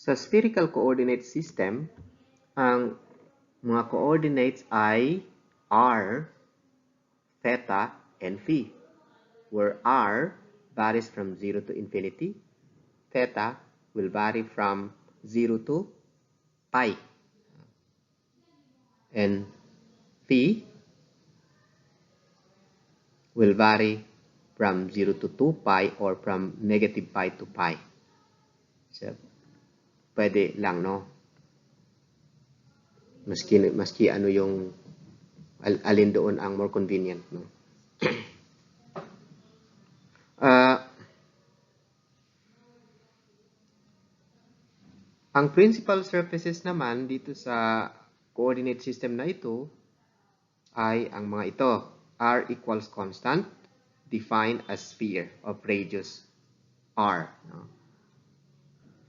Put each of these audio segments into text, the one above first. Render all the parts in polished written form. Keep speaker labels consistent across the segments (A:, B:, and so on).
A: Sa spherical coordinate system, ang mga coordinates ay r, theta, and phi, where r varies from 0 to infinity, theta will vary from 0 to pi, and phi will vary from 0 to 2 pi or from negative pi to pi. So, pwede lang, no? Maski ano yung alin doon ang more convenient, no? Ang principal surfaces naman dito sa coordinate system na ito ay ang mga ito. R equals constant, defined as sphere of radius r. No?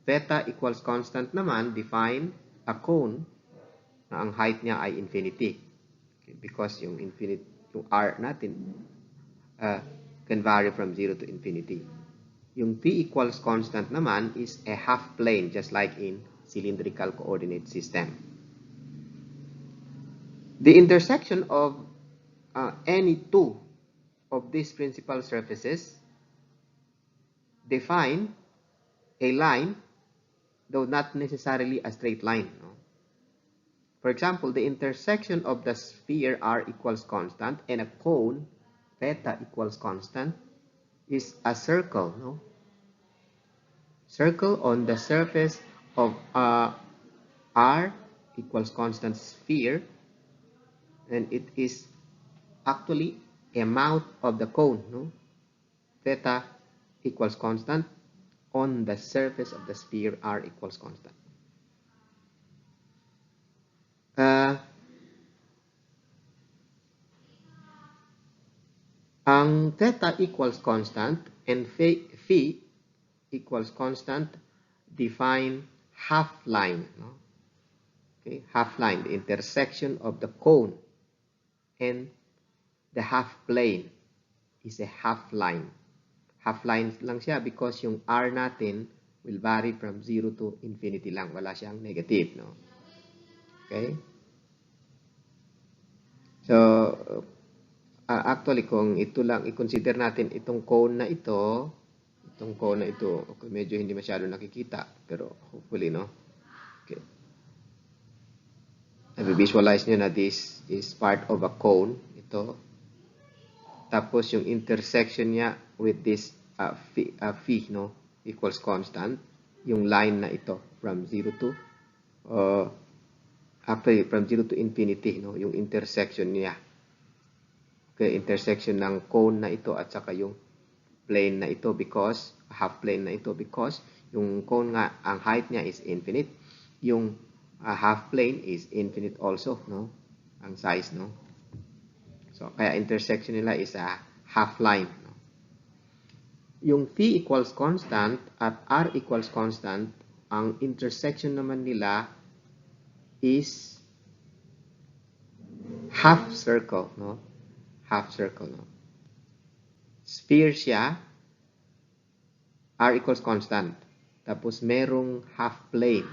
A: Theta equals constant naman, defined a cone na ang height niya ay infinity. Okay, because yung r natin can vary from 0 to infinity. Yung p equals constant naman is a half plane, just like in cylindrical coordinate system. The intersection of any two of these principal surfaces define a line, though not necessarily a straight line. No? For example, the intersection of the sphere r equals constant and a cone theta equals constant is a circle. No? Circle on the surface of r equals constant sphere, and it is actually a mouth of the cone. No? Theta equals constant on the surface of the sphere r equals constant. Ang theta equals constant and phi equals constant define half line. No? Okay, half line, the intersection of the cone and the half plane is a half line. Half line lang siya because yung r natin will vary from 0 to infinity lang. Wala siyang negative. No? Okay? So, actually, kung ito lang, i-consider natin itong cone na ito, okay, medyo hindi masyado nakikita, pero hopefully, no? Okay. I-visualize nyo na this is part of a cone, ito. Tapos, yung intersection niya with this phi, no? Equals constant, yung line na ito, from 0 to, actually, from 0 to infinity, no? Yung intersection niya. Okay, intersection ng cone na ito at saka yung plane na ito because, half plane na ito because yung cone nga, ang height niya is infinite. Yung half plane is infinite also, no? Ang size, no? So, kaya intersection nila is a half line. No? Yung phi equals constant at r equals constant, ang intersection naman nila is half circle, no? Half circle, no? Sphere siya, r equals constant. Tapos merong half plane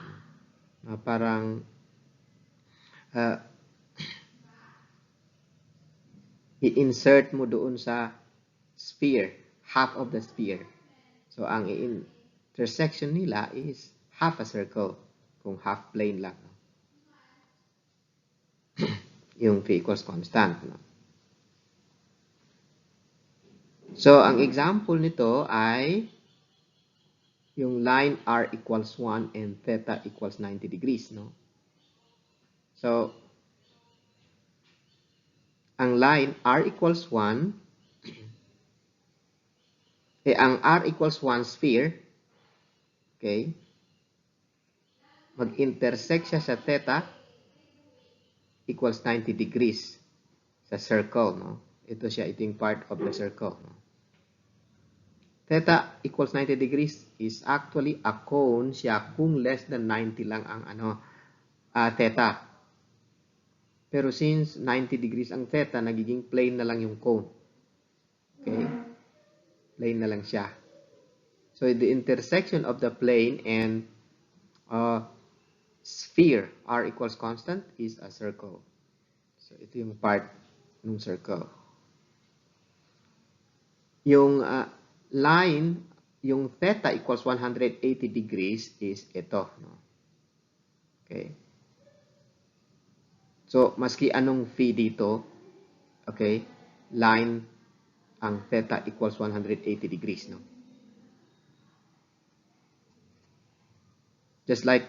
A: na parang i-insert mo doon sa sphere, half of the sphere. So ang intersection nila is half a circle kung half plane lang. No? Yung phi equals constant. No? So, ang example nito ay yung line r equals 1 and theta equals 90 degrees. No? So, ang line r equals 1, ang r equals 1 sphere, okay, mag-intersect siya sa theta equals 90 degrees sa circle. No? Ito yung part of the circle. No? Theta equals 90 degrees is actually a cone siya kung less than 90 lang ang theta. Pero since 90 degrees ang theta, nagiging plane na lang yung cone. Okay? Plane na lang siya. So, the intersection of the plane and sphere r equals constant is a circle. So ito yung part ng circle. Yung line, yung theta equals 180 degrees is ito. No? Okay. So, maski anong phi dito, okay, line ang theta equals 180 degrees. No? Just like,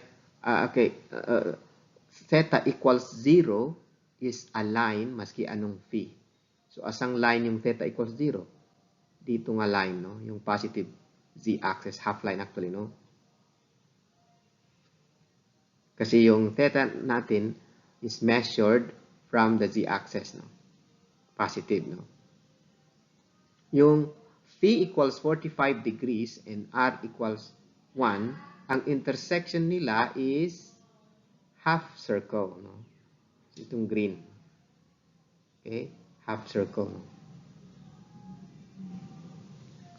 A: theta equals 0 is a line maski anong phi. So, asang line yung theta equals 0? Dito nga line, no? Yung positive z-axis, half line actually, no? Kasi yung theta natin is measured from the z-axis, no? Positive, no? Yung phi equals 45 degrees and r equals 1, ang intersection nila is half circle, no? Itong green. Okay? Half circle, no?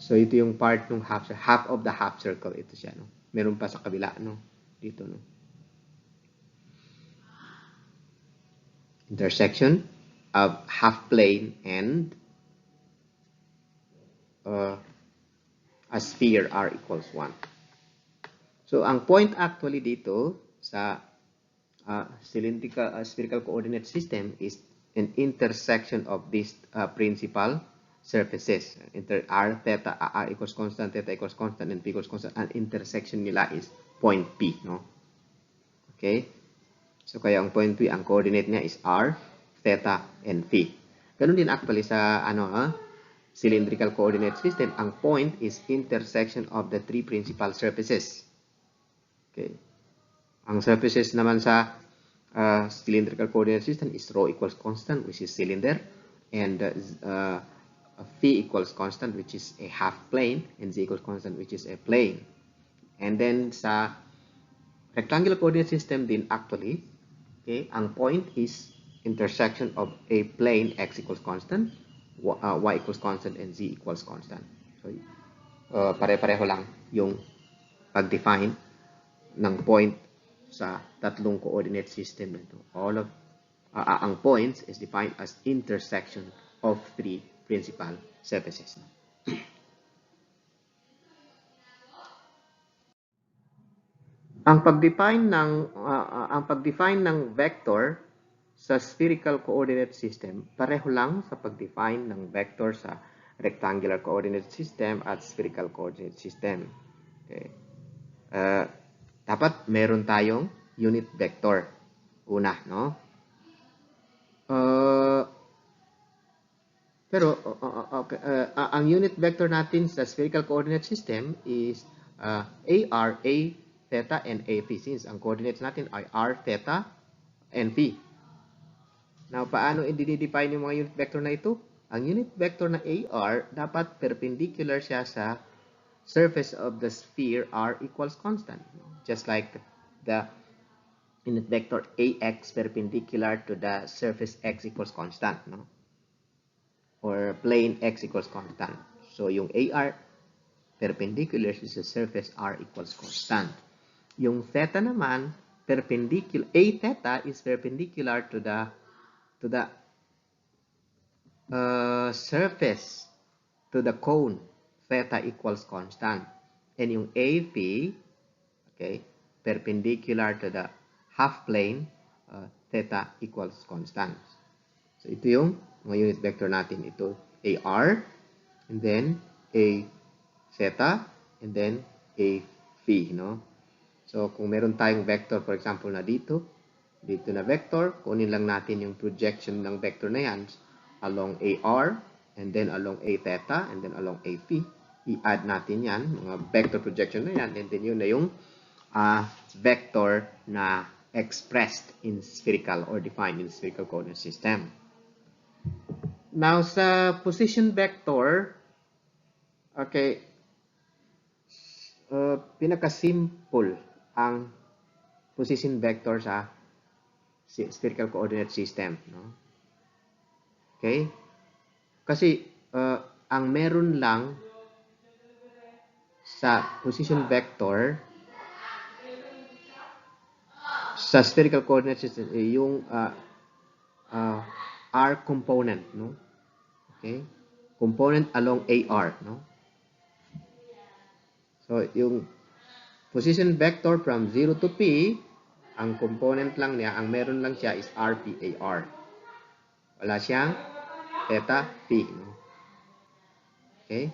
A: So, ito yung part ng half of the half circle. Ito siya, no? Meron pa sa kabila, no? Dito, no? Intersection of half plane and a sphere r equals 1. So, ang point actually dito sa spherical coordinate system is an intersection of these principal surfaces. R theta, r equals constant, theta equals constant, and p equals constant. Ang intersection nila is point P, no? Okay? So, kaya ang point P, ang coordinate niya is r, theta, and phi. Ganun din actually sa cylindrical coordinate system, ang point is intersection of the three principal surfaces. Okay? Ang surfaces naman sa cylindrical coordinate system is rho equals constant, which is cylinder, and phi equals constant, which is a half plane, and z equals constant, which is a plane. And then sa rectangular coordinate system din actually, okay, ang point is intersection of a plane x equals constant, y equals constant, and z equals constant. So, pare-pareho lang yung pag-define ng point sa tatlong coordinate system nito. All of ang points is defined as intersection of three principal surfaces. Ang pag-define ng vector sa spherical coordinate system pareho lang sa pag-define ng vector sa rectangular coordinate system at spherical coordinate system. Okay. Dapat meron tayong unit vector. Una, no? Ang unit vector natin sa spherical coordinate system is AR, A, theta, and A, phi. Since ang coordinates natin ay R, theta, and phi. Now, paano i-define yung mga unit vector na ito? Ang unit vector na AR, dapat perpendicular siya sa surface of the sphere r equals constant. Just like the unit vector AX perpendicular to the surface x equals constant. No? Or plane x equals constant. So, yung AR perpendicular to the surface r equals constant. Yung theta naman, perpendicular, A theta is perpendicular to the surface, to the cone, theta equals constant. And yung A phi, okay, perpendicular to the half plane, theta equals constant. So, ito yung mga unit vector natin. Ito, AR, and then A theta, and then A phi, no? So, kung meron tayong vector, for example, na dito na vector, kunin lang natin yung projection ng vector na yan along AR, and then along A theta, and then along A phi. I-add natin yan, mga vector projection na yan, and then yun na yung vector na expressed in spherical or defined in spherical coordinate system. Now, sa position vector, okay, pinaka-simple ang position vector sa spherical coordinate system. No? Okay? Kasi, ang meron lang sa position vector sa spherical coordinate system, yung R component, no? Okay? Component along AR, no? So, yung position vector from 0 to P, ang component lang niya, ang meron lang siya is RPAR. Wala siyang theta P, no? Okay?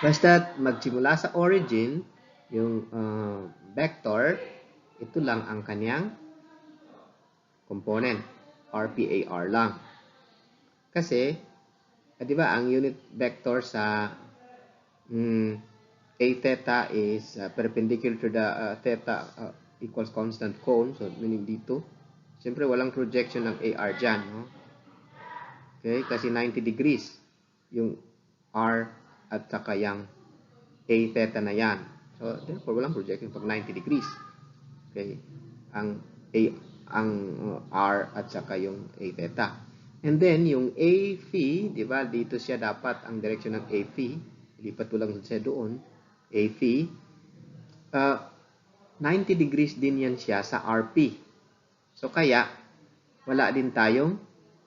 A: Basta magsimula sa origin, yung vector, ito lang ang kanyang component, RPAR lang. Kasi, di ba, ang unit vector sa A theta is perpendicular to the theta equals constant cone. So, meaning dito, siyempre walang projection ng AR dyan, no? Okay, kasi 90 degrees yung R at saka yung A theta na yan. So, therefore, walang projection pag 90 degrees. Okay, ang R at saka yung A theta. And then, yung A phi, di ba, dito siya dapat ang direction ng A phi. Ilipat ko lang siya doon. A phi. 90 degrees din yan siya sa RP. So, kaya, wala din tayong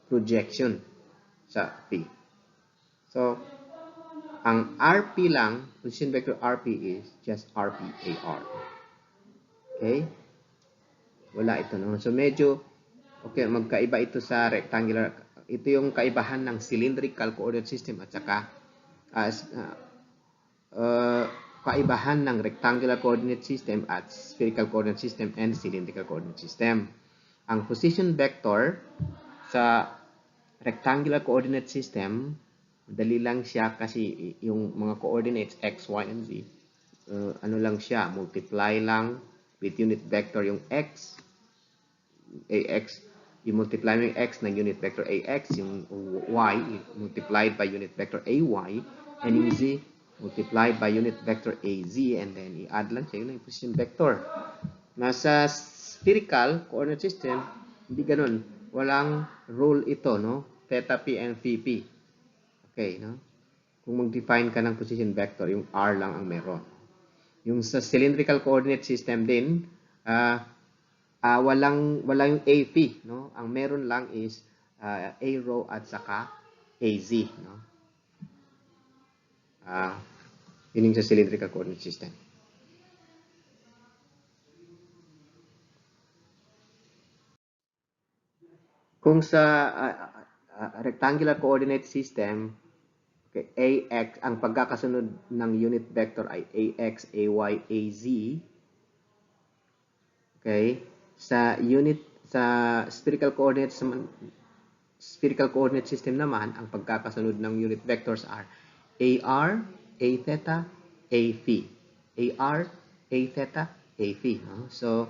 A: projection sa P. So, ang RP lang, position vector RP is just RPAR. Okay? Wala ito, no? So, medyo, okay, magkaiba ito sa rectangular. Ito yung kaibahan ng cylindrical coordinate system at saka kaibahan ng rectangular coordinate system at spherical coordinate system and cylindrical coordinate system. Ang position vector sa rectangular coordinate system, dali lang siya kasi yung mga coordinates x, y, and z, ano lang siya, multiply lang with unit vector yung x, ax, i-multiply mo yung x ng unit vector ax, yung y, multiplied by unit vector ay, and yung z, multiplied by unit vector az, and then i-add lang siya yung position vector. Nasa spherical coordinate system, hindi ganun. Walang rule ito, no? Theta p and phi p. Okay, no? Kung mag-define ka ng position vector, yung r lang ang meron. Yung sa cylindrical coordinate system din, walang yung a phi, no? Ang meron lang is a rho at saka az, no? Yun yung sa cylindrical coordinate system. Kung sa rectangular coordinate system, okay, ax, ang pagkakasunod ng unit vector ay ax, ay, az. Okay? Sa spherical coordinate system naman, ang pagkakasunod ng unit vectors are ar, a theta, a phi. ar, a theta, a phi. No? So,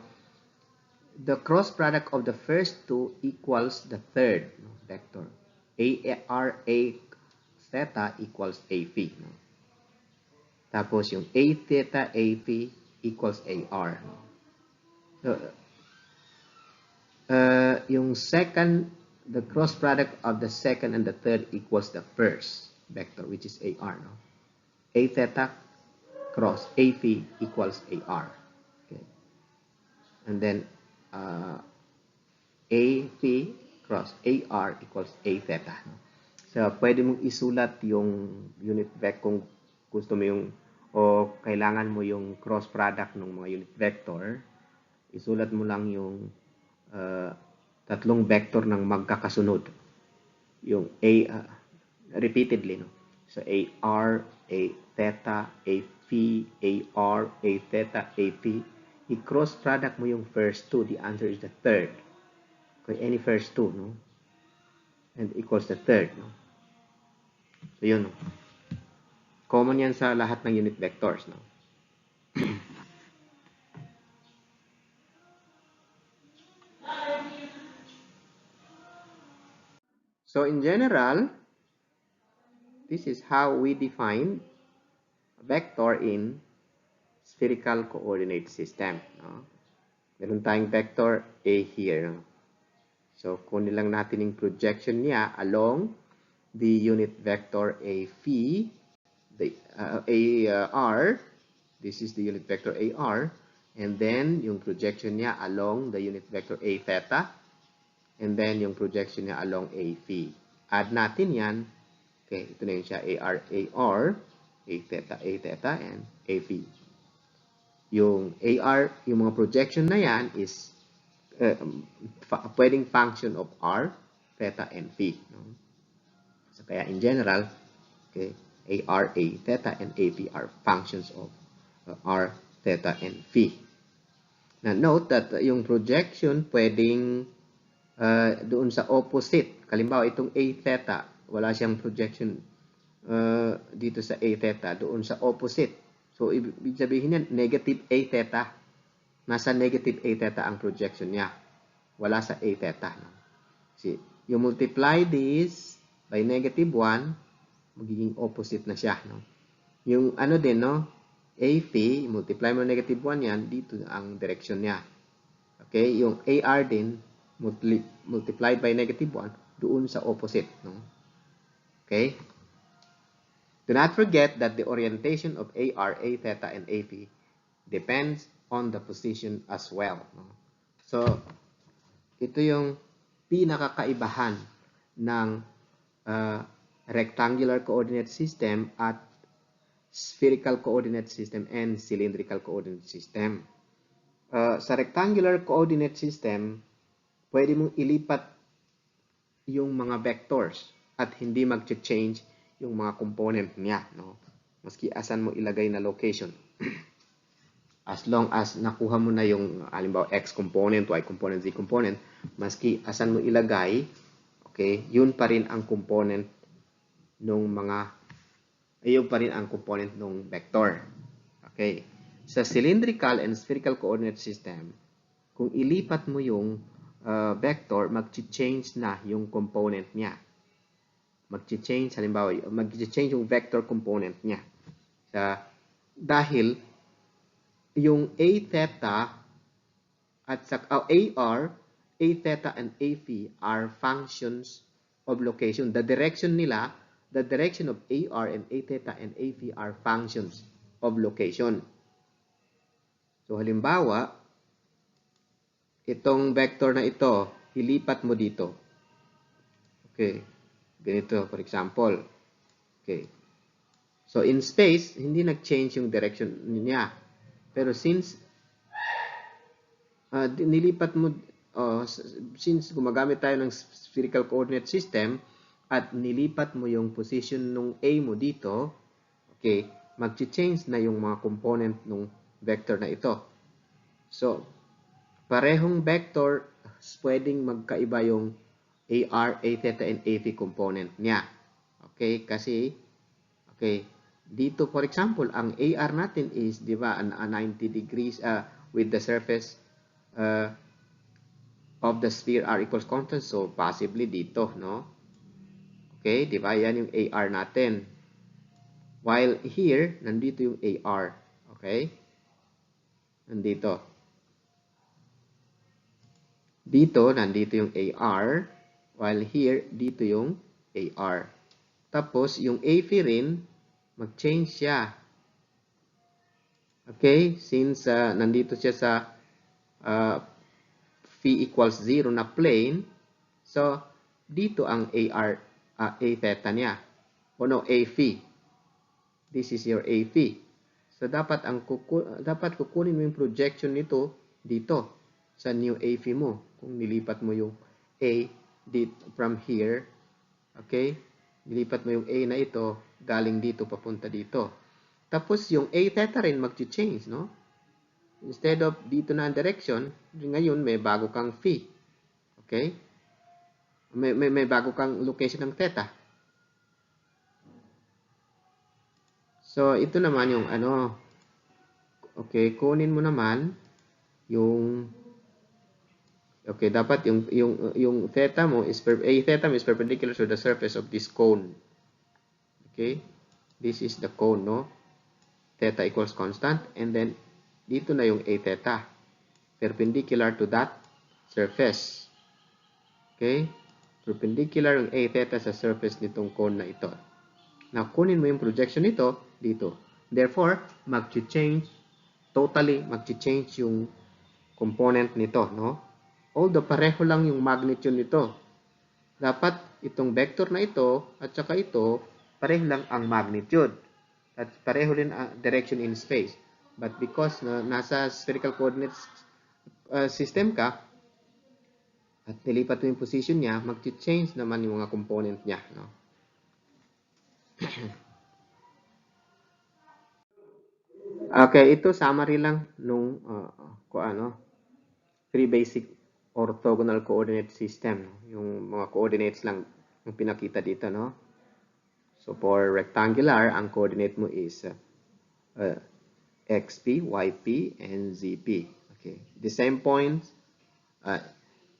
A: the cross product of the first two equals the third, no, vector. ar, a theta equals a phi. No? Tapos yung a theta, a phi equals ar. No? So, yung second, the cross product of the second and the third equals the first vector, which is ar. No? A theta cross a phi equals ar. Okay. And then, a phi cross ar equals a theta. No? So, pwede mong isulat yung unit vector kung gusto mo yung o kailangan mo yung cross product ng mga unit vector. Isulat mo lang yung tatlong vector ng magkakasunod. Yung repeatedly, no? So, ar, a theta, a phi, ar, a theta, a phi. I-cross product mo yung first two. The answer is the third. Okay, any first two, no? And equals the third, no? So, yun, no? Common yan sa lahat ng unit vectors, no? So, in general, this is how we define a vector in spherical coordinate system, no? Meron tayong vector A here, no? So, kunin lang natin yung projection niya along the unit vector A phi, the AR. This is the unit vector AR. And then, yung projection niya along the unit vector a theta. And then, yung projection niya along a phi. Add natin yan. Okay, ito na yun siya. A theta, and a phi. Yung yung mga projection na yan is pwedeng function of r, theta, and phi. No? So, kaya in general, okay, a theta, and a phi are functions of r, theta, and phi. Now, note that yung projection pwedeng doon sa opposite. Kalimbawa, itong a theta, wala siyang projection dito sa a theta, doon sa opposite. So, ibig sabihin yan, negative a theta. Nasa negative a theta ang projection niya. Wala sa a theta. No? See, you multiply this by negative 1, magiging opposite na siya. No? Yung ano din, no? A phi, multiply mo negative 1 yan, dito ang direction niya. Okay? Yung AR din, multiplied by negative 1, doon sa opposite. No? Okay? Do not forget that the orientation of AR, A theta, and A phi depends on the position as well. No? So, ito yung pinakakaibahan ng rectangular coordinate system at spherical coordinate system and cylindrical coordinate system. Sa rectangular coordinate system, pwede mong ilipat yung mga vectors at hindi mag-change yung mga component niya. No? Maski asan mo ilagay na location. As long as nakuha mo na yung halimbawa x component, y component, z component, maski asan mo ilagay, okay, yun pa rin ang component ng vector. Okay. Sa cylindrical and spherical coordinate system, kung ilipat mo yung vector, mag-change na yung component niya. Mag-change, halimbawa, mag-change yung vector component niya. Dahil yung a theta at AR, a theta, and a phi are functions of location. The direction nila, the direction of AR and a theta and a phi are functions of location. So, halimbawa, itong vector na ito, ilipat mo dito. Okay. Ganito, for example. Okay. So, in space, hindi nag-change yung direction niya. Pero since nilipat mo, since gumagamit tayo ng spherical coordinate system, at nilipat mo yung position ng A mo dito, okay, mag-change na yung mga component ng vector na ito. So, parehong vector, pwedeng magkaiba yung AR, A theta, and A phi component niya. Okay, kasi, okay, dito for example, ang AR natin is, di ba, 90 degrees with the surface of the sphere r equals constant. So, possibly dito, no? Okay, di ba? Yan yung AR natin. While here, nandito yung AR. Okay? Nandito. Dito, nandito yung AR. While here, dito yung AR. Tapos, yung A phi rin, mag-change siya. Okay? Since nandito siya sa phi equals 0 na plane, so, dito ang AR, A theta niya. O no, A phi. This is your A phi. So, dapat kukunin mo yung projection nito dito sa new A phi mo. Kung nilipat mo yung A from here, okay? Nilipat mo yung A na ito, galing dito, papunta dito. Tapos, yung A theta rin mag-change, no? Instead of dito na ang direction, ngayon may bago kang phi. Okay? May bago kang location ng theta. So, ito naman yung ano. Okay, kunin mo naman yung okay, dapat yung theta mo is A theta mo is perpendicular to the surface of this cone. Okay? This is the cone, no? Theta equals constant, and then dito na yung A theta perpendicular to that surface. Okay? Perpendicular yung A theta sa surface nitong cone na ito. Now, kunin mo yung projection nito dito. Therefore, mag-change totally mag-change yung component nito, no? Although pareho lang yung magnitude nito. Dapat itong vector na ito at saka ito, pareho lang ang magnitude. At pareho rin ang direction in space. But because nasa spherical coordinates system ka, at nilipat mo yung position niya, mag-change naman yung mga component niya, no? Okay, ito summary lang nung three basic orthogonal coordinate system, no? Yung mga coordinates lang yung pinakita dito, no? So for rectangular, ang coordinate mo is xp, yp, and zp. Okay, the same points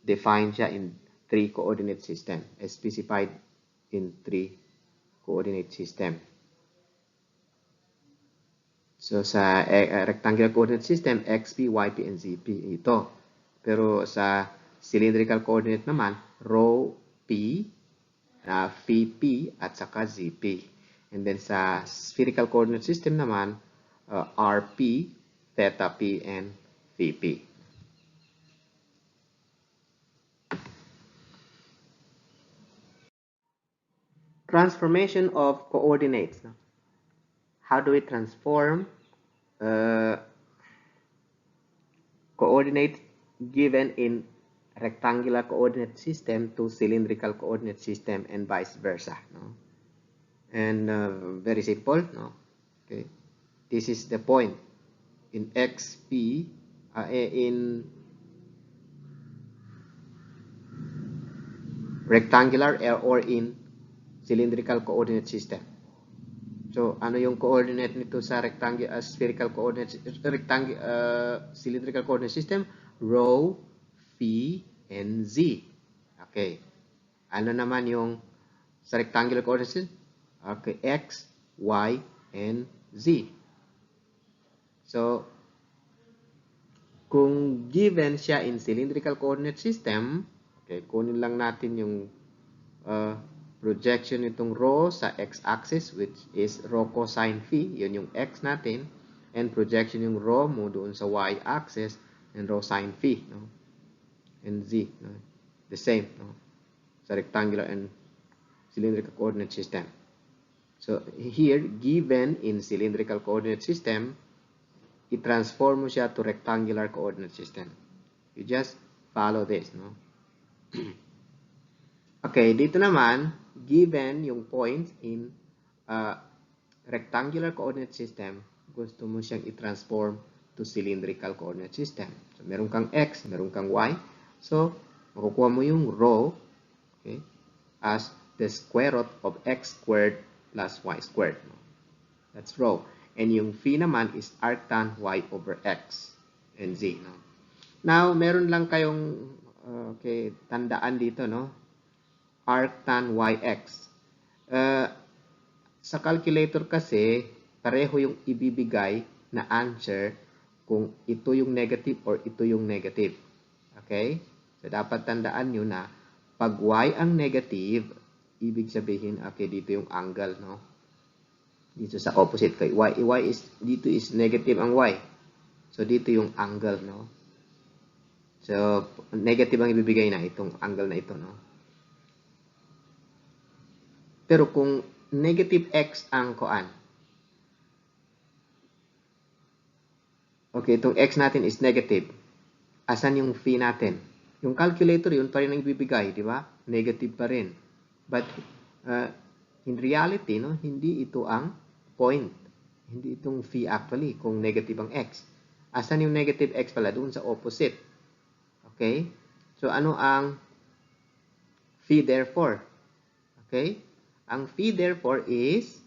A: defined siya in three coordinate system, specified in three coordinate system. So sa rectangular coordinate system, xp, yp, and zp ito. Pero sa cylindrical coordinate naman, rho p, vp, at saka zp. And then sa spherical coordinate system naman, rp, theta p, and vp. Transformation of coordinates. How do we transform coordinates given in rectangular coordinate system to cylindrical coordinate system and vice versa, no? And very simple, no? Okay, this is the point in xp in rectangular or in cylindrical coordinate system. So ano yung coordinate nito sa rectangular spherical coordinate cylindrical coordinate system? Rho, phi, and z. Okay. Ano naman yung sa rectangular coordinate system? Okay, x, y, and z. So kung given siya in cylindrical coordinate system, okay, kunin lang natin yung projection nitong rho sa x-axis, which is rho cosine phi, yun yung x natin, and projection yung rho mo doon sa y-axis, and rho sine phi, no? And z, no? The same, no? Sa rectangular and cylindrical coordinate system. So here, given in cylindrical coordinate system, i-transform mo siya to rectangular coordinate system. You just follow this, no? Okay, dito naman, given yung points in rectangular coordinate system, gusto mo siyang i-transform to cylindrical coordinate system. So, meron kang x, meron kang y. So, makukuha mo yung rho, okay, as the square root of x squared plus y squared. That's rho. And yung phi naman is arctan y over x and z. No? Now, meron lang kayong tandaan dito, no? Arctan yx. Sa calculator kasi, pareho yung ibibigay na answer kung ito yung negative or ito yung negative. Okay? So, dapat tandaan nyo na pag y ang negative, ibig sabihin, okay, dito yung angle, no? Dito sa opposite kay y is, dito is negative ang y. So, dito yung angle, no? So, negative ang ibibigay na itong angle na ito, no? Pero kung negative x ang koan, okay, itong x natin is negative. Asan yung phi natin? Yung calculator, yun pa rin ang ibibigay, di ba? Negative pa rin. But in reality, no, hindi ito ang point. Hindi itong phi actually, kung negative ang x. Asan yung negative x pala? Doon sa opposite. Okay? So, ano ang phi therefore? Okay? Ang phi therefore is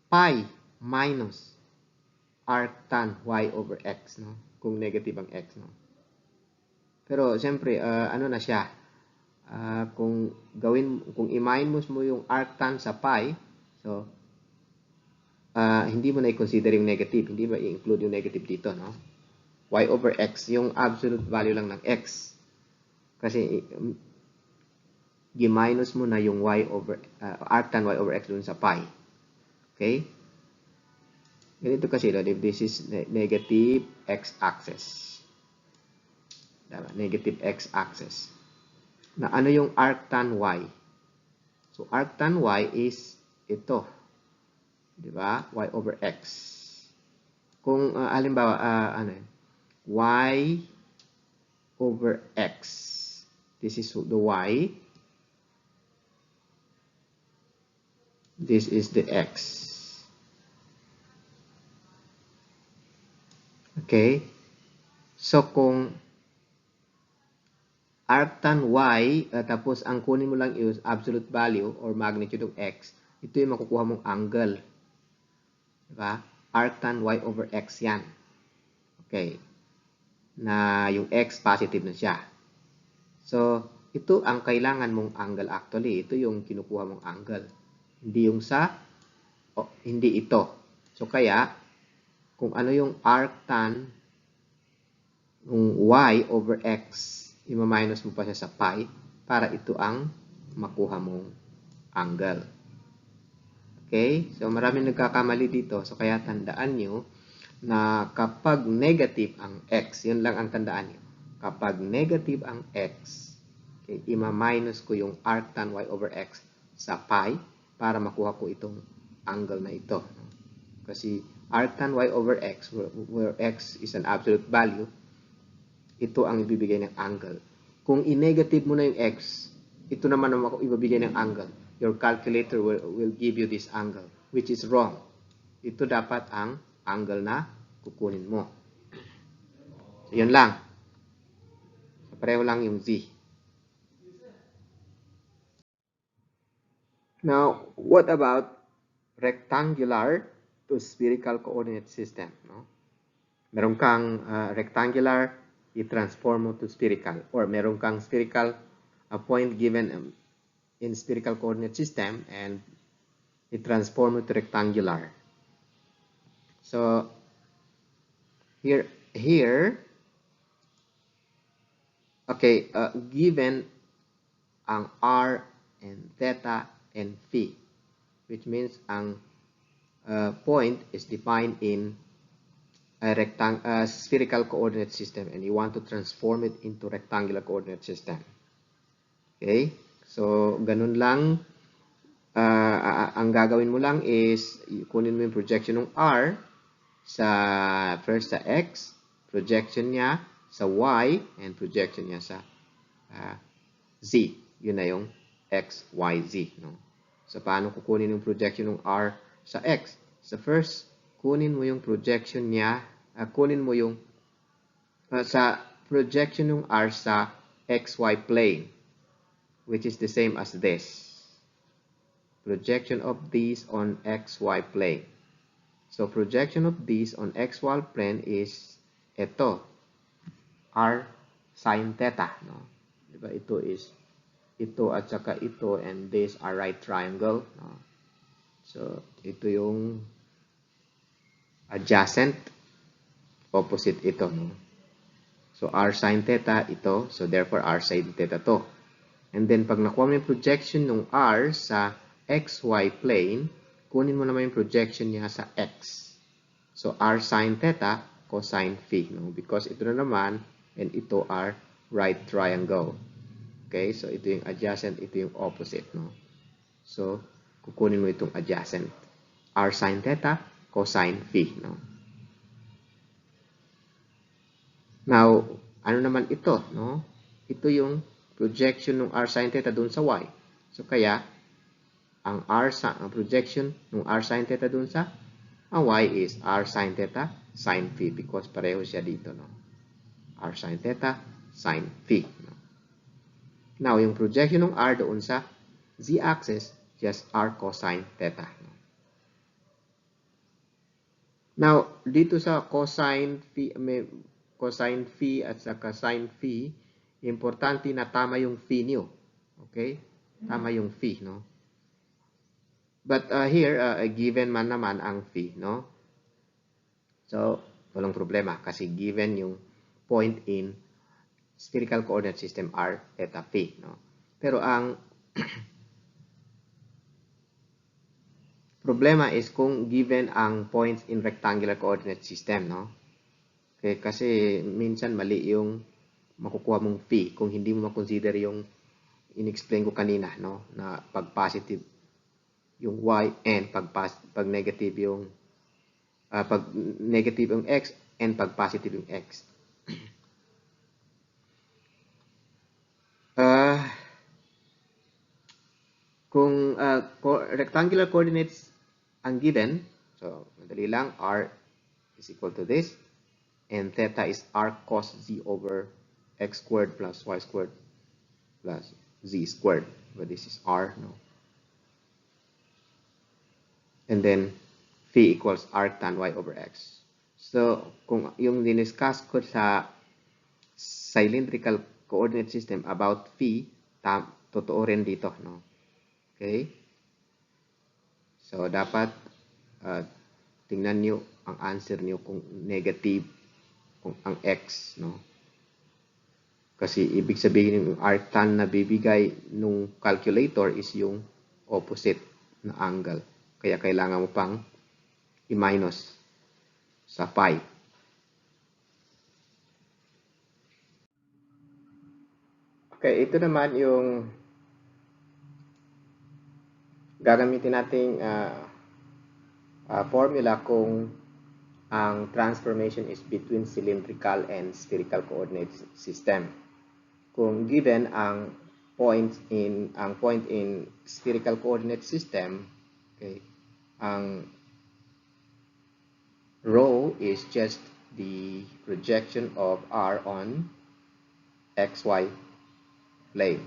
A: pi minus arctan y over x, no? Kung negative ang x, no? Pero siyempre, ano na siya? Kung i-minus mo yung arctan sa pi, so hindi mo na i-consider yung negative, hindi mo i-include yung negative dito, no? Y over x, yung absolute value lang ng x. Kasi i-minus mo na yung y over arctan y over x dun sa pi. Okay? Ganito kasi, no? If this is negative x-axis. Diba? Negative x-axis. Na ano yung arctan y? So, arctan y is ito. Diba? Y over x. Kung halimbawa, ano yun? Y over x. This is the y. This is the x. Okay? So, kung arctan y, tapos ang kunin mo lang is absolute value or magnitude of x, ito yung makukuha mong angle. Diba? Arctan y over x yan. Okay. Na yung x positive na siya. So, ito ang kailangan mong angle actually. Ito yung kinukuha mong angle. Hindi yung hindi ito. So, kaya, kung ano yung arctan ng y over x, ima-minus mo pa siya sa pi para ito ang makuha mong angle. Okay? So, maraming nagkakamali dito. So, kaya tandaan nyo na kapag negative ang x, yun lang ang tandaan nyo. Kapag negative ang x, okay, ima-minus ko yung arctan y over x sa pi para makuha ko itong angle na ito. Kasi arctan y over x, where x is an absolute value, ito ang ibibigay ng angle. Kung i-negative mo na yung x, ito naman ang ibibigay ng angle. Your calculator will give you this angle, which is wrong. Ito dapat ang angle na kukunin mo. So, yun lang. Pareho lang yung z. Now, what about rectangular to spherical coordinate system? No? Meron kang rectangular, i-transform mo to spherical. Or meron kang spherical point given in spherical coordinate system and i-transform mo to rectangular. So, here, okay, given ang r and theta and phi, which means ang point is defined in a spherical coordinate system and you want to transform it into rectangular coordinate system. Okay? So, ganun lang. Ang gagawin mo lang is kunin mo yung projection ng r first sa x, projection niya sa y, and projection niya sa z. Yun na yung x, y, z. No? So, paano kukunin yung projection ng r sa x? So, first, kunin mo yung projection niya, kunin mo yung sa projection ng r sa xy plane, which is the same as this. Projection of these on xy plane. So, projection of these on xy plane is ito, r sine theta. No? Diba? Ito is ito at saka ito, and these are right triangle. No? So, ito yung adjacent, opposite ito. No? So, r sine theta, ito. So, therefore, r sine theta to. And then, pag nakuha mo yung projection ng r sa xy plane, kunin mo naman yung projection niya sa x. So, r sine theta, cosine phi. No? Because ito na naman, and ito are right triangle. Okay? So, ito yung adjacent, ito yung opposite. No? So, kukunin mo itong adjacent. R sine theta, cosine phi. No? Now, ano naman ito? No? Ito yung projection ng r sine theta dun sa y. So, kaya, ang projection ng r sine theta dun sa ang y is r sine theta sine phi because pareho siya dito. No? R sine theta sine phi. No? Now, yung projection ng r doon sa z-axis, just r cosine theta. No? Now, dito sa cosine phi at saka sine phi, importante na tama yung phi nyo. Okay? Tama yung phi, no? But here, given man naman ang phi, no? So, walang problema kasi given yung point in spherical coordinate system r theta phi, no? Pero ang Problema is kung given ang points in rectangular coordinate system, no? Okay, kasi minsan mali yung makukuha mong phi kung hindi mo makonsider yung in-explain ko kanina, no? Na pag positive yung y and pag negative yung pag negative yung x and pag positive yung x. Kung rectangular coordinates ang given, so madali lang, r is equal to this, and theta is r cos z over x squared plus y squared plus z squared. But this is r, no? And then phi equals r tan y over x. So, kung yung diniscuss ko sa cylindrical coordinate system about phi, totoo rin dito, no? Okay? So, dapat tingnan nyo ang answer nyo kung negative kung ang x, no? Kasi ibig sabihin yung arctan na bibigay nung calculator is yung opposite na angle. Kaya kailangan mo pang i-minus sa pi. Okay, ito naman yung gagamitin nating formula kung ang transformation is between cylindrical and spherical coordinate system. Kung given ang point in spherical coordinate system, okay, ang rho is just the projection of r on xy plane.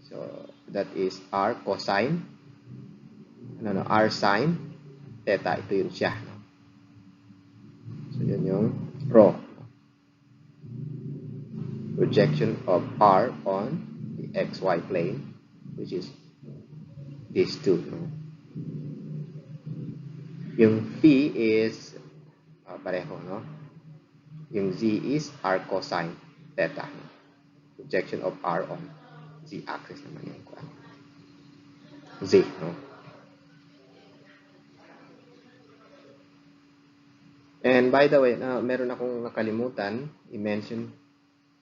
A: So that is r cosine, r sine theta. Ito yun siya. So yun yung rho. Projection of r on the xy plane, which is these two. Yung phi is pareho, no? Yung z is r cosine theta. Projection of r on z axis naman yung z, no? And by the way, meron akong nakalimutan i-mention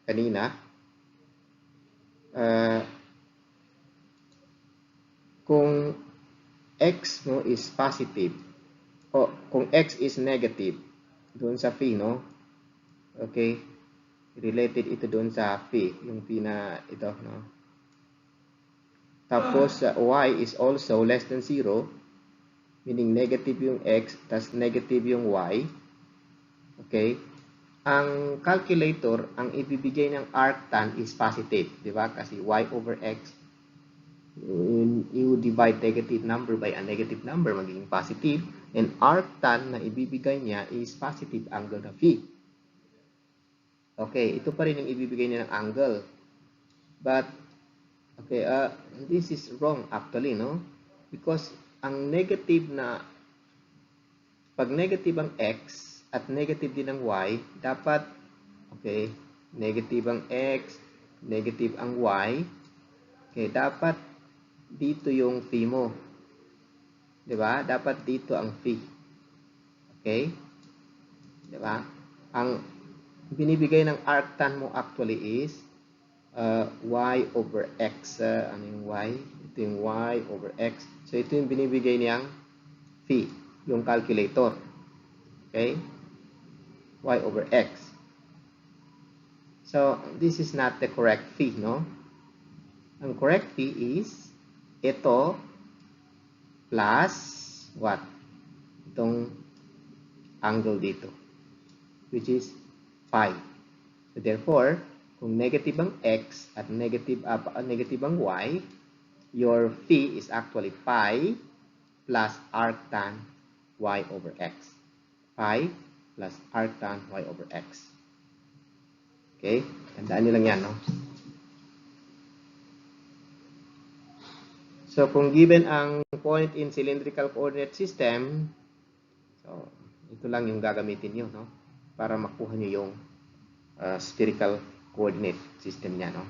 A: kanina. Kung x mo is positive o kung x is negative doon sa phi, no? Okay, related ito doon sa phi, yung phi na ito, no? Tapos y is also less than 0, meaning negative yung x tas negative yung y. Okay, ang calculator, ang ibibigay ng arctan is positive, di ba? Kasi y over x, you divide negative number by a negative number, magiging positive. And arctan na ibibigay niya is positive angle na phi. Okay, ito pa rin ang ibibigay niya ng angle. But, okay, this is wrong actually, no? Because ang negative na, pag negative ang x at negative din ang y, dapat, okay, negative ang x, negative ang y, okay, dapat dito yung phi mo. Diba? Dapat dito ang phi. Okay? Diba? Ang binibigay ng arctan mo actually is y over x. Ano yung y? Ito yung y over x. So, ito yung binibigay niyang phi, yung calculator. Okay? Y over x. So, this is not the correct phi, no? Ang correct phi is ito plus what? Itong angle dito, which is pi. So, therefore, kung negative ang x at negative ang y, your phi is actually pi plus arctan y over x. Pi plus arctan y over x. Okay? Tandaan nyo lang yan, no? So, kung given ang point in cylindrical coordinate system, so, ito lang yung gagamitin nyo, no? Para makuha nyo yung spherical coordinate system niya, no?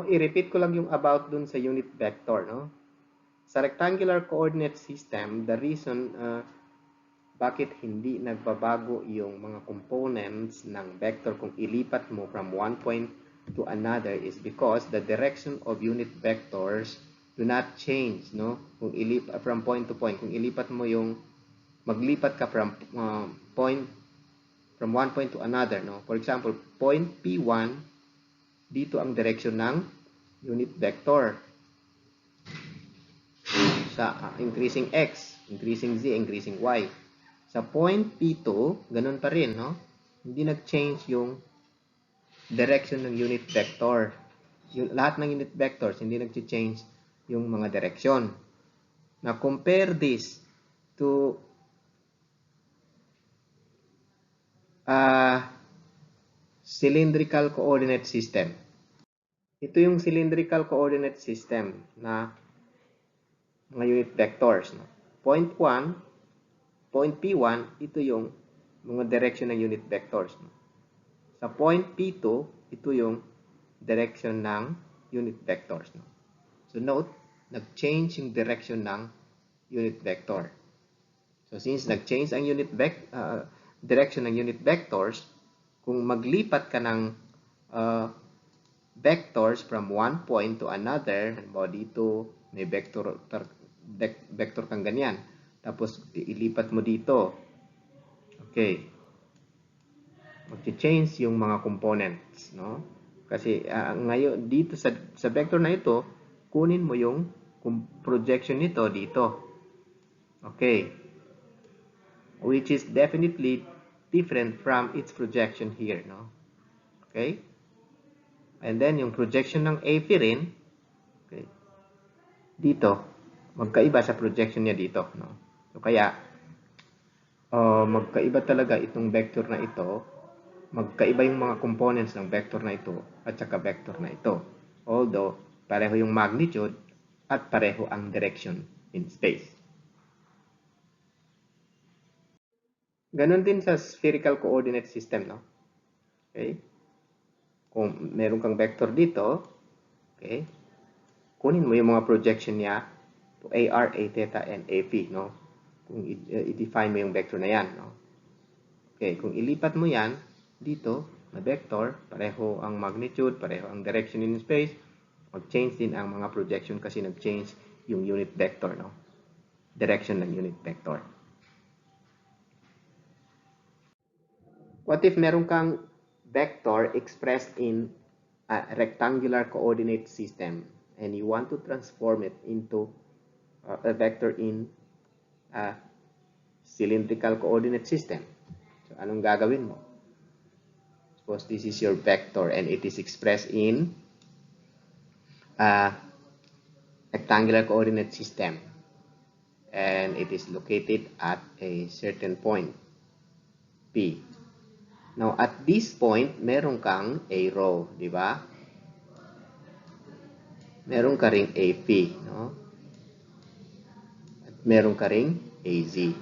A: i-repeat ko lang yung about dun sa unit vector, no? Sa rectangular coordinate system, the reason bakit hindi nagbabago yung mga components ng vector kung ilipat mo from one point to another is because the direction of unit vectors do not change, no? Kung ilipat from point to point, kung ilipat mo yung maglipat ka from one point to another, no? For example, point P1, dito ang direction ng unit vector. Sa increasing x, increasing z, increasing y. Sa point P2, ganun pa rin, no? Hindi nag-change yung direction ng unit vector. Lahat ng unit vectors, hindi nag-change yung mga direction. Now, compare this to cylindrical coordinate system. Ito yung cylindrical coordinate system na mga unit vectors. No? Point P1, ito yung mga direction ng unit vectors. No? Sa point P2, ito yung direction ng unit vectors. No? So note, nag-change yung direction ng unit vector. So since nag-change ang direction ng unit vectors, kung maglipat ka ng vectors from one point to another, halimbawa dito, may vector kang ganyan. Tapos, ilipat mo dito. Okay. Mag-change yung mga components, no? Kasi, ngayon, dito sa vector na ito, kunin mo yung projection nito dito. Okay. Which is definitely different from its projection here, no? Okay. And then, yung projection ng AP rin, okay, dito, magkaiba sa projection niya dito, no? So, kaya, magkaiba talaga itong vector na ito, magkaiba yung mga components ng vector na ito at saka vector na ito. Although, pareho yung magnitude at pareho ang direction in space. Ganon din sa spherical coordinate system, no? Okay? Kung meron kang vector dito, okay, kunin mo yung mga projection niya to AR, A theta, and AP, no? Kung i-define mo yung vector na yan, no? Okay, kung ilipat mo yan dito na vector, pareho ang magnitude, pareho ang direction in space, mag-change din ang mga projection kasi nag-change yung unit vector, no? Direction ng unit vector. What if meron kang vector expressed in a rectangular coordinate system and you want to transform it into a vector in a cylindrical coordinate system? So, anong gagawin mo? Suppose this is your vector and it is expressed in a rectangular coordinate system and it is located at a certain point P. Now, at this point, meron kang arrow, di ba? Meron ka ring AP, no? At meron ka ring AZ.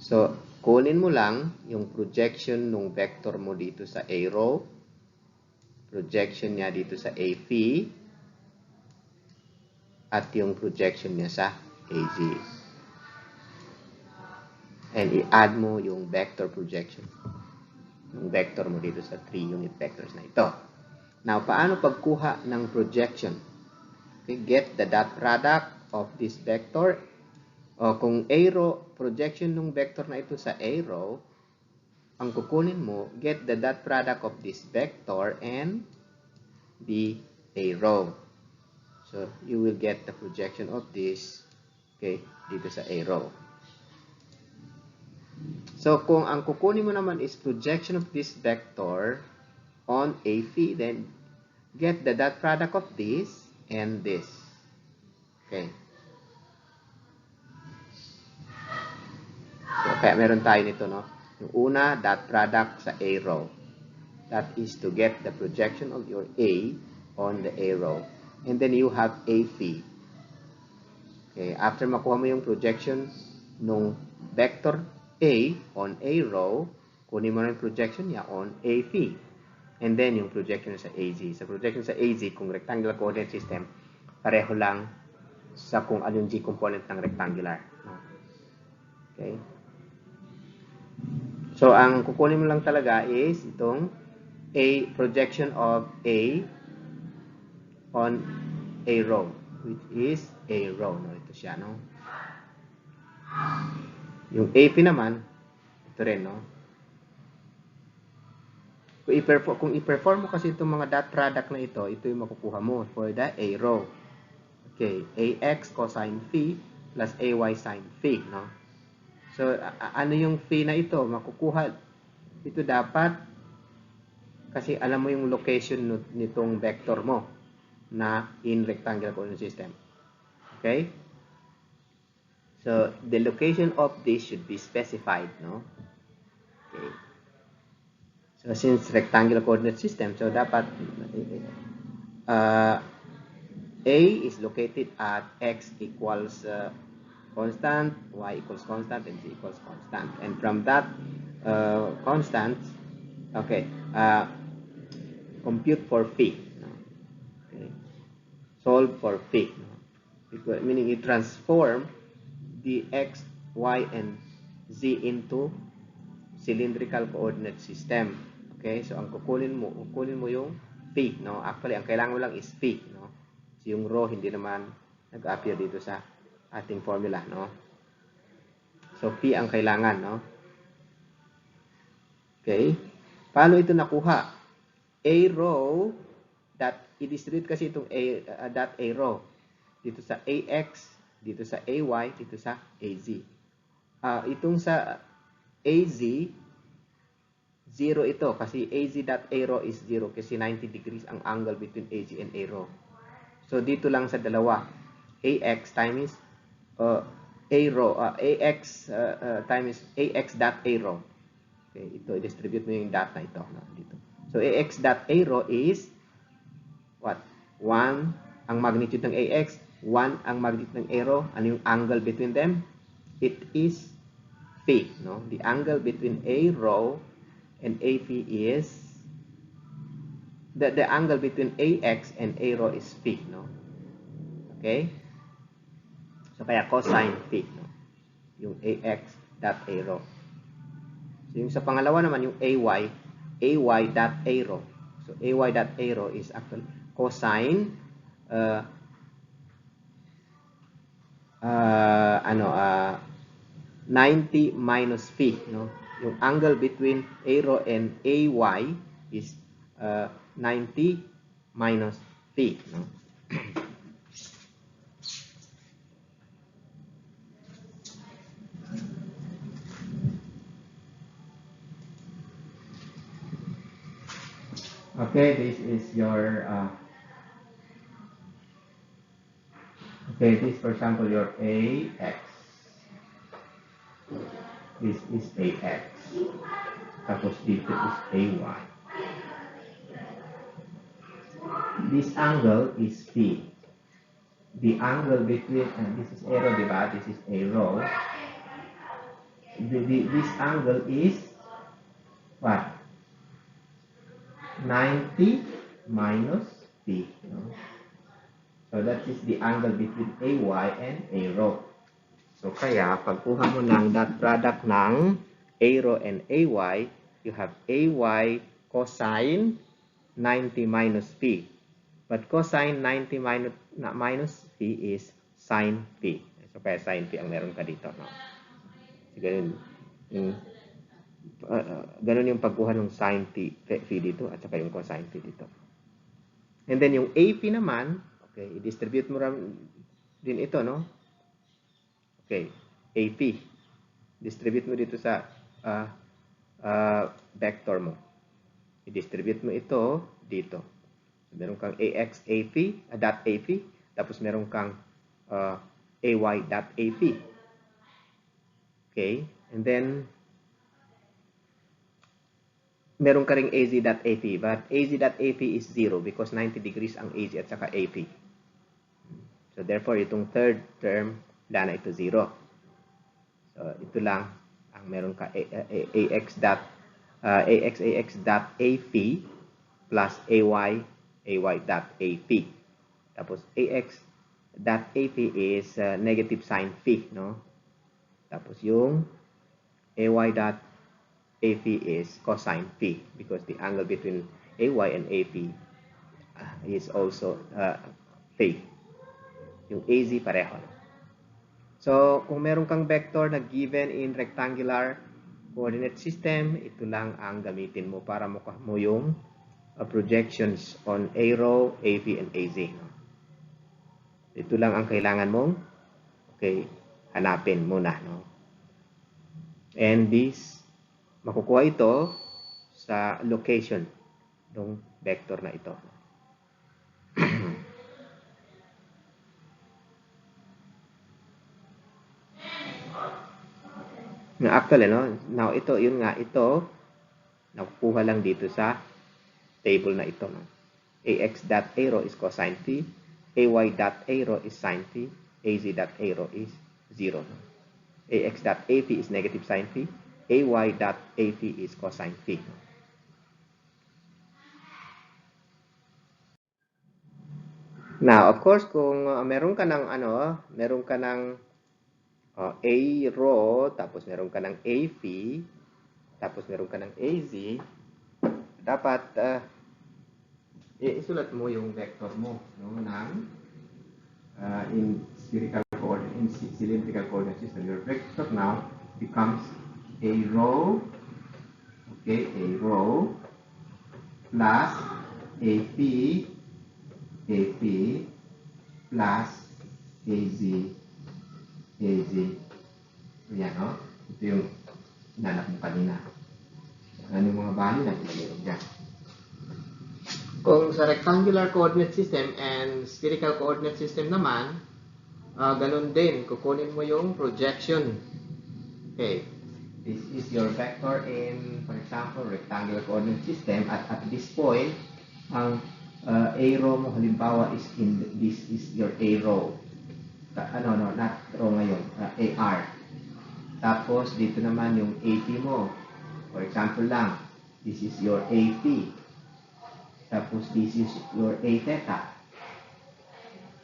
A: So, kunin mo lang yung projection ng vector mo dito sa arrow, projection niya dito sa AP, at yung projection niya sa AZ. And i-add mo yung vector projection. Yung vector mo dito sa 3 unit vectors na ito. Now, paano pagkuha ng projection? Okay, get the dot product of this vector. O kung arrow, projection ng vector na ito sa arrow, ang kukunin mo, get the dot product of this vector and the arrow. So, you will get the projection of this, okay, dito sa arrow. So, kung ang kukunin mo naman is projection of this vector on AP, then get the dot product of this and this. Okay. So, kaya meron tayo nito, no? Yung una, dot product sa arrow. That is to get the projection of your A on the arrow. And then you have AP. Okay, after makuha mo yung projection nung vector A on arrow, kunin mo na yung projection niya on AP. And then yung projection sa AZ. Sa projection sa AZ, kung rectangular coordinate system, pareho lang sa kung ano yung G component ng rectangular. Okay? So, ang kukunin mo lang talaga is itong A projection of A on a row, which is a row. No? Ito siya, no? Yung AP naman, ito rin, no? Kung i-perform mo kasi itong mga dot product na ito yung makukuha mo for the A row. Okay, AX cosine phi plus AY sine phi, no? So, ano yung phi na ito? Makukuha ito dapat kasi alam mo yung location nitong vector mo na in rectangular coordinate system. Okay? So, the location of this should be specified, no? Okay. So, since rectangular coordinate system, so dapat A is located at x equals constant, y equals constant, and z equals constant. And from that constant, okay, compute for phi. Okay. Solve for phi. Meaning you transform the x, y, and z into cylindrical coordinate system. Okay, so ang kukunin mo yung phi, no? Actually, ang kailangan mo lang is phi, no? So yung rho hindi naman nag-appear dito sa ating formula, no? So phi ang kailangan, no? Okay? Paano ito nakuha? A row that i-distribute kasi itong dot A row dito sa AX, dito sa AY, dito sa AZ. Itong sa AZ 0 ito kasi AZ.A row is 0 kasi 90 degrees ang angle between AZ and A row. So dito lang sa dalawa, AX times A row, AX times AX.A row. Okay, ito i-distribute mo yung dot na ito, no, dito. So AX.A row is what? 1 ang magnitude ng AX, 1 ang magnitude ng A row. Ano yung angle between them? It is phi, no? The angle between A row and AP is the angle between AX and A row is phi, no? Okay? So kaya cosine phi, no? Yung AX dot A row. So yung sa pangalawa naman yung AY dot A row. So AY dot A row is actually cosine 90 minus phi, no? Yung angle between A row and AY is 90 minus phi, no? Okay, this is your okay, this for example your AX. This is AX. Tapos dito is AY. This angle is phi. The angle between, and this is A row, diba? This is A row. This angle is what? 90 minus phi. No? So that is the angle between AY and A row. So kaya, pagkuha mo ng dot product ng A row and AY, you have AY cosine 90 minus phi. But cosine 90 minus phi is sine phi. So kaya sine phi ang meron ka dito. No? So, ganun yung pagkuha ng sine phi dito at saka yung cosine phi dito. And then yung AP naman, okay, i-distribute mo din ito, no? Okay, AP. Distribute mo dito sa vector mo. I-distribute mo ito dito. So, meron kang AX AP, dot AP, tapos meron kang AY dot AP. Okay, and then meron ka ring AZ.AP, but AZ.AP is 0 because 90 degrees ang AZ at saka AP. So therefore, itong third term, wala na ito 0. So ito lang ang meron ka AX.AP plus ay dot ap. Tapos ax dot ap is negative sign phi, no? Tapos yung ay dot ap is cosine phi because the angle between ay and ap is also phi. Yung az pareho. So, kung meron kang vector na given in rectangular coordinate system, ito lang ang gamitin mo para makuha mo yung projections on A row, AP, and AZ. Ito lang ang kailangan mong hanapin muna. No? And this, makukuha ito sa location ng vector na ito. Actually, no? Now, ito, yun nga, ito, nakukuha lang dito sa table na ito. No? ax.arrow is cosine phi, ay.arrow is sine phi, az.arrow is 0. No? ax.ap is negative sine phi, ay.ap is cosine phi. No? Now, of course, kung meron ka ng meron ka ng A row, tapos meron ka ng AP, tapos meron ka ng AZ, dapat isulat mo yung vector mo, no, ng in spherical coordinate, in cylindrical coordinate system. Your vector now becomes a row, okay, a row plus AP, AP plus AZ, AZ. Yan, no? Ito yung nanap mo kanina. Ano yung mga value na ilagay mo dyan. Kung sa rectangular coordinate system and spherical coordinate system naman, ganun din. Kukunin mo yung projection. Okay. This is your vector in, for example, rectangular coordinate system. At this point, ang A row mo halimbawa is this is your A row. Not row ngayon. AR. Tapos, dito naman yung AP mo. For example lang, this is your AP. Tapos, this is your A theta.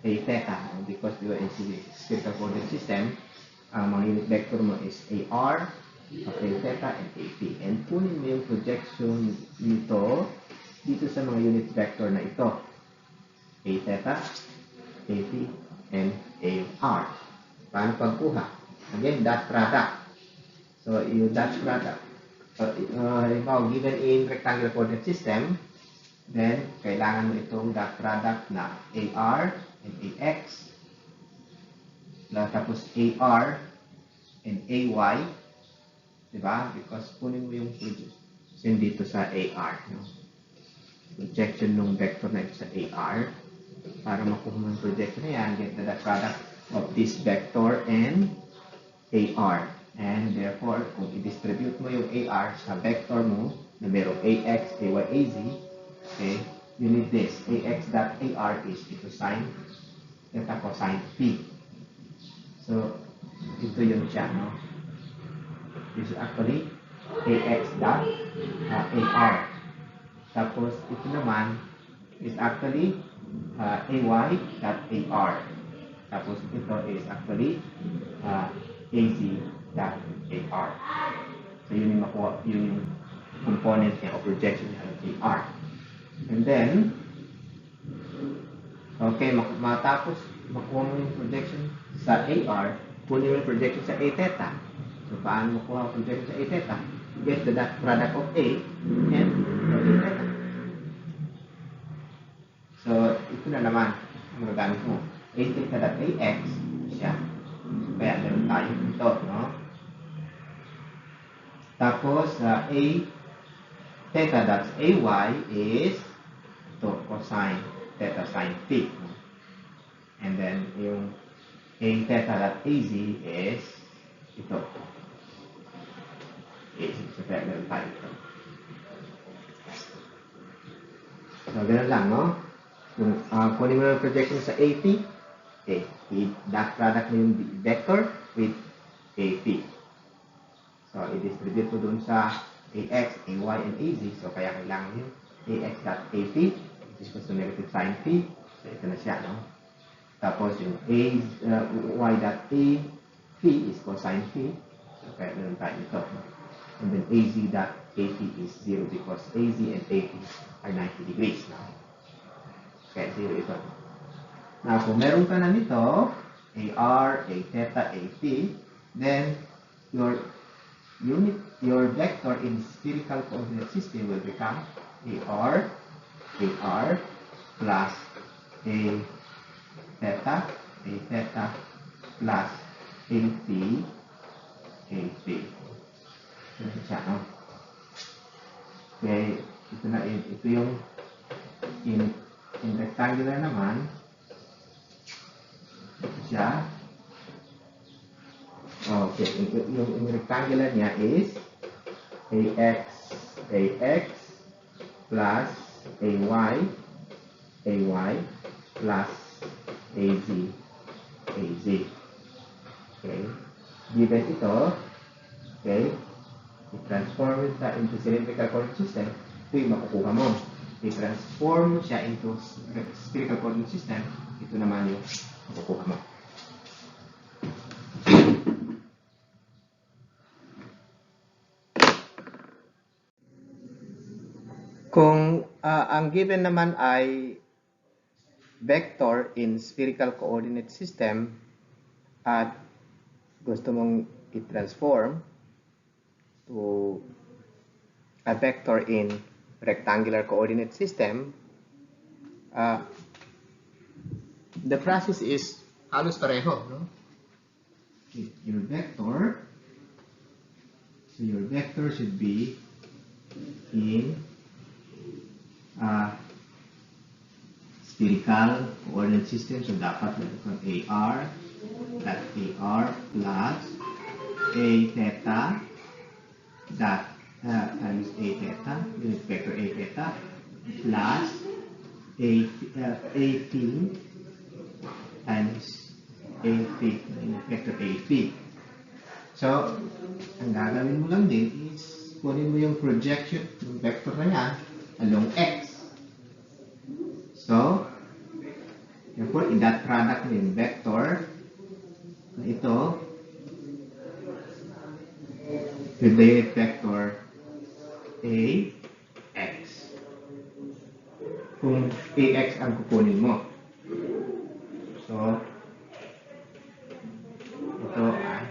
A: A theta. Because we are in spherical coordinate system, ang mga unit vector mo is AR, A theta, and AP. And kunin mo yung projection nito dito sa mga unit vector na ito. A theta, AP, and AR. Paano pagkuha? Again, dot product. So, yung dot product. Halimbawa, given in rectangular coordinate system, then, kailangan mo itong dot product na AR and AX. Tapos AR and AY. Diba? Because kunin mo yung projection dito sa AR. No? Projection ng vector na ito sa AR. Para makuha mo yung projection na yan, get the dot product of this vector and AR. And therefore, kung i-distribute mo yung AR sa vector mo na merong AX, AY, AZ, okay, you need this. AX.AR is equal sign theta cosine phi. So, ito yun siya, no? This is actually AX.AR. Tapos, ito naman is actually AY.AR. Tapos, ito is actually AZ.AR. So, yun yung makuha, yun yung component niya o projection niya ng AR. And then, okay, matapos makuha mo yung projection sa AR, kunin mo yung projection sa A theta. So, paano makuha ang projection sa A theta? Get the dot product of A and A theta. So, ito na naman ang magagamit mo. A theta dot AX siya. So, kaya meron tayo ito, no? Tapos, A theta dot AY is ito, cosine theta sine phi. And then, yung A theta dot AZ is ito. AZ. So, kaya meron tayo ito. So, ganun lang, no? Kung kunin mo yung projection sa AP, okay, dot product mo yung vector with AP. So, i-distribute mo dun sa AX, AY, and AZ. So, kaya kailangan yung ax dot AP, which is equals to negative sine phi. So, ito na siya, no? Tapos yung y dot A phi is cosine phi. So, kaya meron tayo ito. No? And then az dot AP is 0 because az and AP are 90 degrees. No? Kaya 0 ito. Now, kung meron ka na nito, AR, A theta, AP, then your vector in spherical coordinate system will become AR plus A theta plus AP, AP. Ito siya, no? Okay, ito yung in rectangular naman, ito siya. Okay, yung rectangular niya is AX plus AY plus AZ. Okay, given ito, okay, i-transform it into cylindrical coordinate system, ito yung makukuha mo. I-transform mo siya into spherical coordinate system, ito naman yung makukuha mo. Kung ang given naman ay vector in spherical coordinate system at gusto mong i-transform to a vector in rectangular coordinate system, the process is halos pareho, no? Your vector should be in spherical coordinate system. So dapat meron AR plus A theta dot times A theta, unit vector A theta plus AP times AP, unit vector AP. So, ang gagawin mo lang din is kunin mo yung projection ng vector na yan along X. So, therefore, i-dot product mo yung vector na ito with the unit vector AX. Kung AX ang kukunin mo. So, ito ay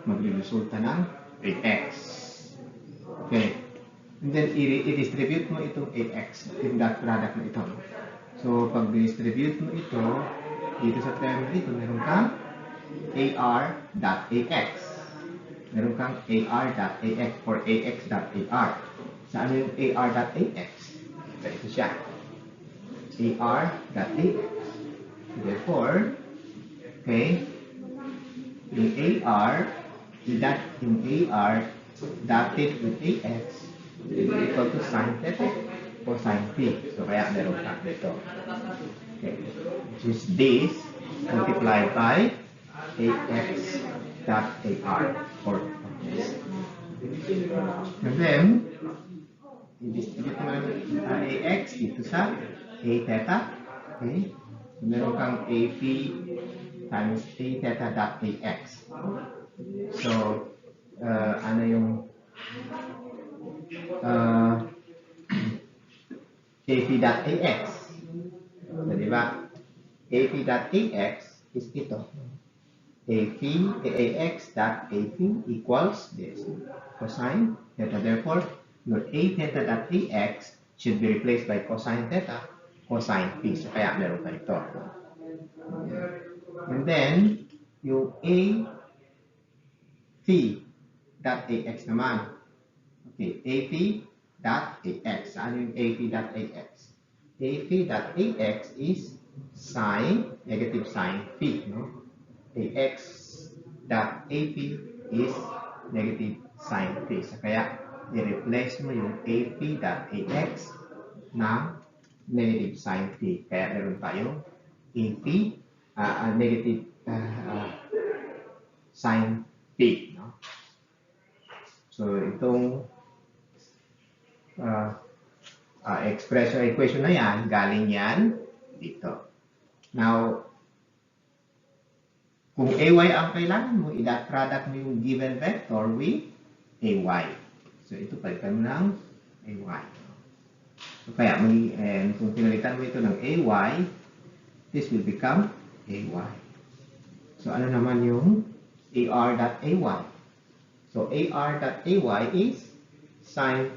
A: magre-resulta ng AX. Okay. And then, i-distribute mo itong AX, yung dot product na ito. So, pag distribute mo ito, dito sa term dito, meron kang AR.AX. Meron kang AR.AX or AX.AR. Saan yung AR.AX? So, ito siya. AR.AX. Therefore, okay, yung AR dotted with AX is equal to sin theta o sin phi. So, kaya meron ka dito. Okay. Which is this multiplied by AX dot AR or this. And then, i-distribute naman AX dito sa A theta. Okay. So, meron kang AP times A theta dot AX. So, ano yung AP.AX. So, diba? AP.AX is ito. AX.AP equals this. Cosine theta. Therefore, your A theta.AX should be replaced by cosine theta, cosine phi. So, kaya meron ka ito. And then, yung A phi.AX naman. Okay, AP.AX. Ano yung AP.AX? AP.AX is sine, negative sine phi. No? AX.AP is negative sine phi. So, kaya, i-replace mo yung AP.AX na negative sine phi. Kaya meron tayong AP, negative sine phi. No? So, itong expression equation na yan, galing yan dito. Now, kung AY ang kailangan mo, i-dot product mo yung given vector with AY. So, ito palitan mo ng AY. So, kaya kung pinalitan mo ito ng AY, this will become AY. So, ano naman yung AR.AY? So, AR.AY is sin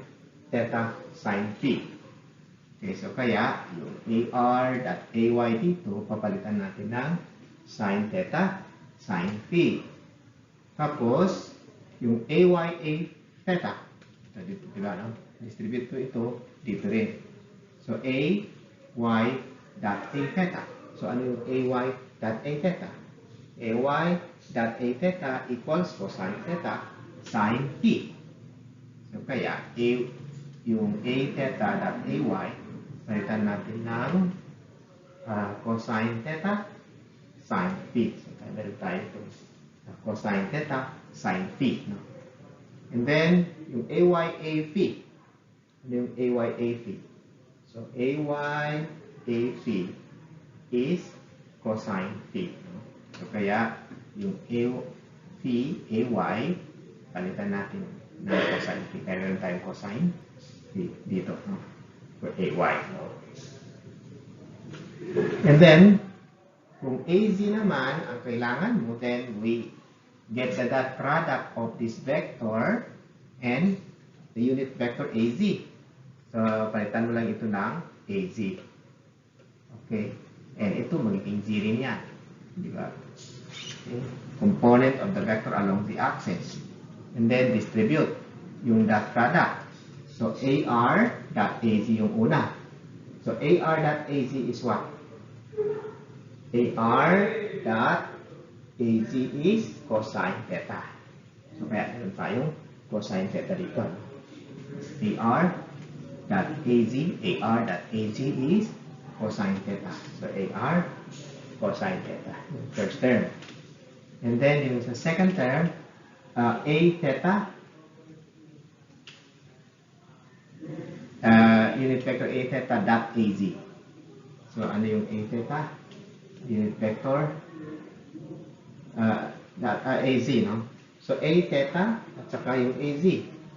A: theta sin phi. Okay, so kaya yung AR.AY dito, papalitan natin ng sin theta sin phi. Tapos, yung AYA theta. So, dito, diba, no? Distribute ko ito dito rin. So, AY.A theta. So, ano yung AY.A theta? AY.A theta equals cosine theta sin phi. So, kaya, yung A theta.AY, palitan natin ng cosine theta sin phi. So, kaya meron tayo ito. Cosine theta sin phi. No? And then, yung AYA phi. Ano yung AYA phi? So, AYA phi is cosine phi. No? So, kaya, yung phi, AY, palitan natin ng cosine phi. Kaya meron tayong cosine phi dito. No? For AY. No? And then, kung AZ naman ang kailangan mo, then we get the dot product of this vector and the unit vector AZ. So, palitan mo lang ito ng AZ. Okay? And ito, magiging Z rin yan. Diba? Okay. Component of the vector along the axis. And then, distribute yung dot product. So, AR.AZ yung una. So, AR.AZ is what? AR.AZ is cosine theta. So, kaya meron tayong cosine theta dito. AR.AZ is cosine theta. So, AR cosine theta. First term. And then, yung sa second term, A theta, unit vector A theta dot AZ. So, ano yung A theta? Unit vector AZ, no? So, A theta at saka yung AZ,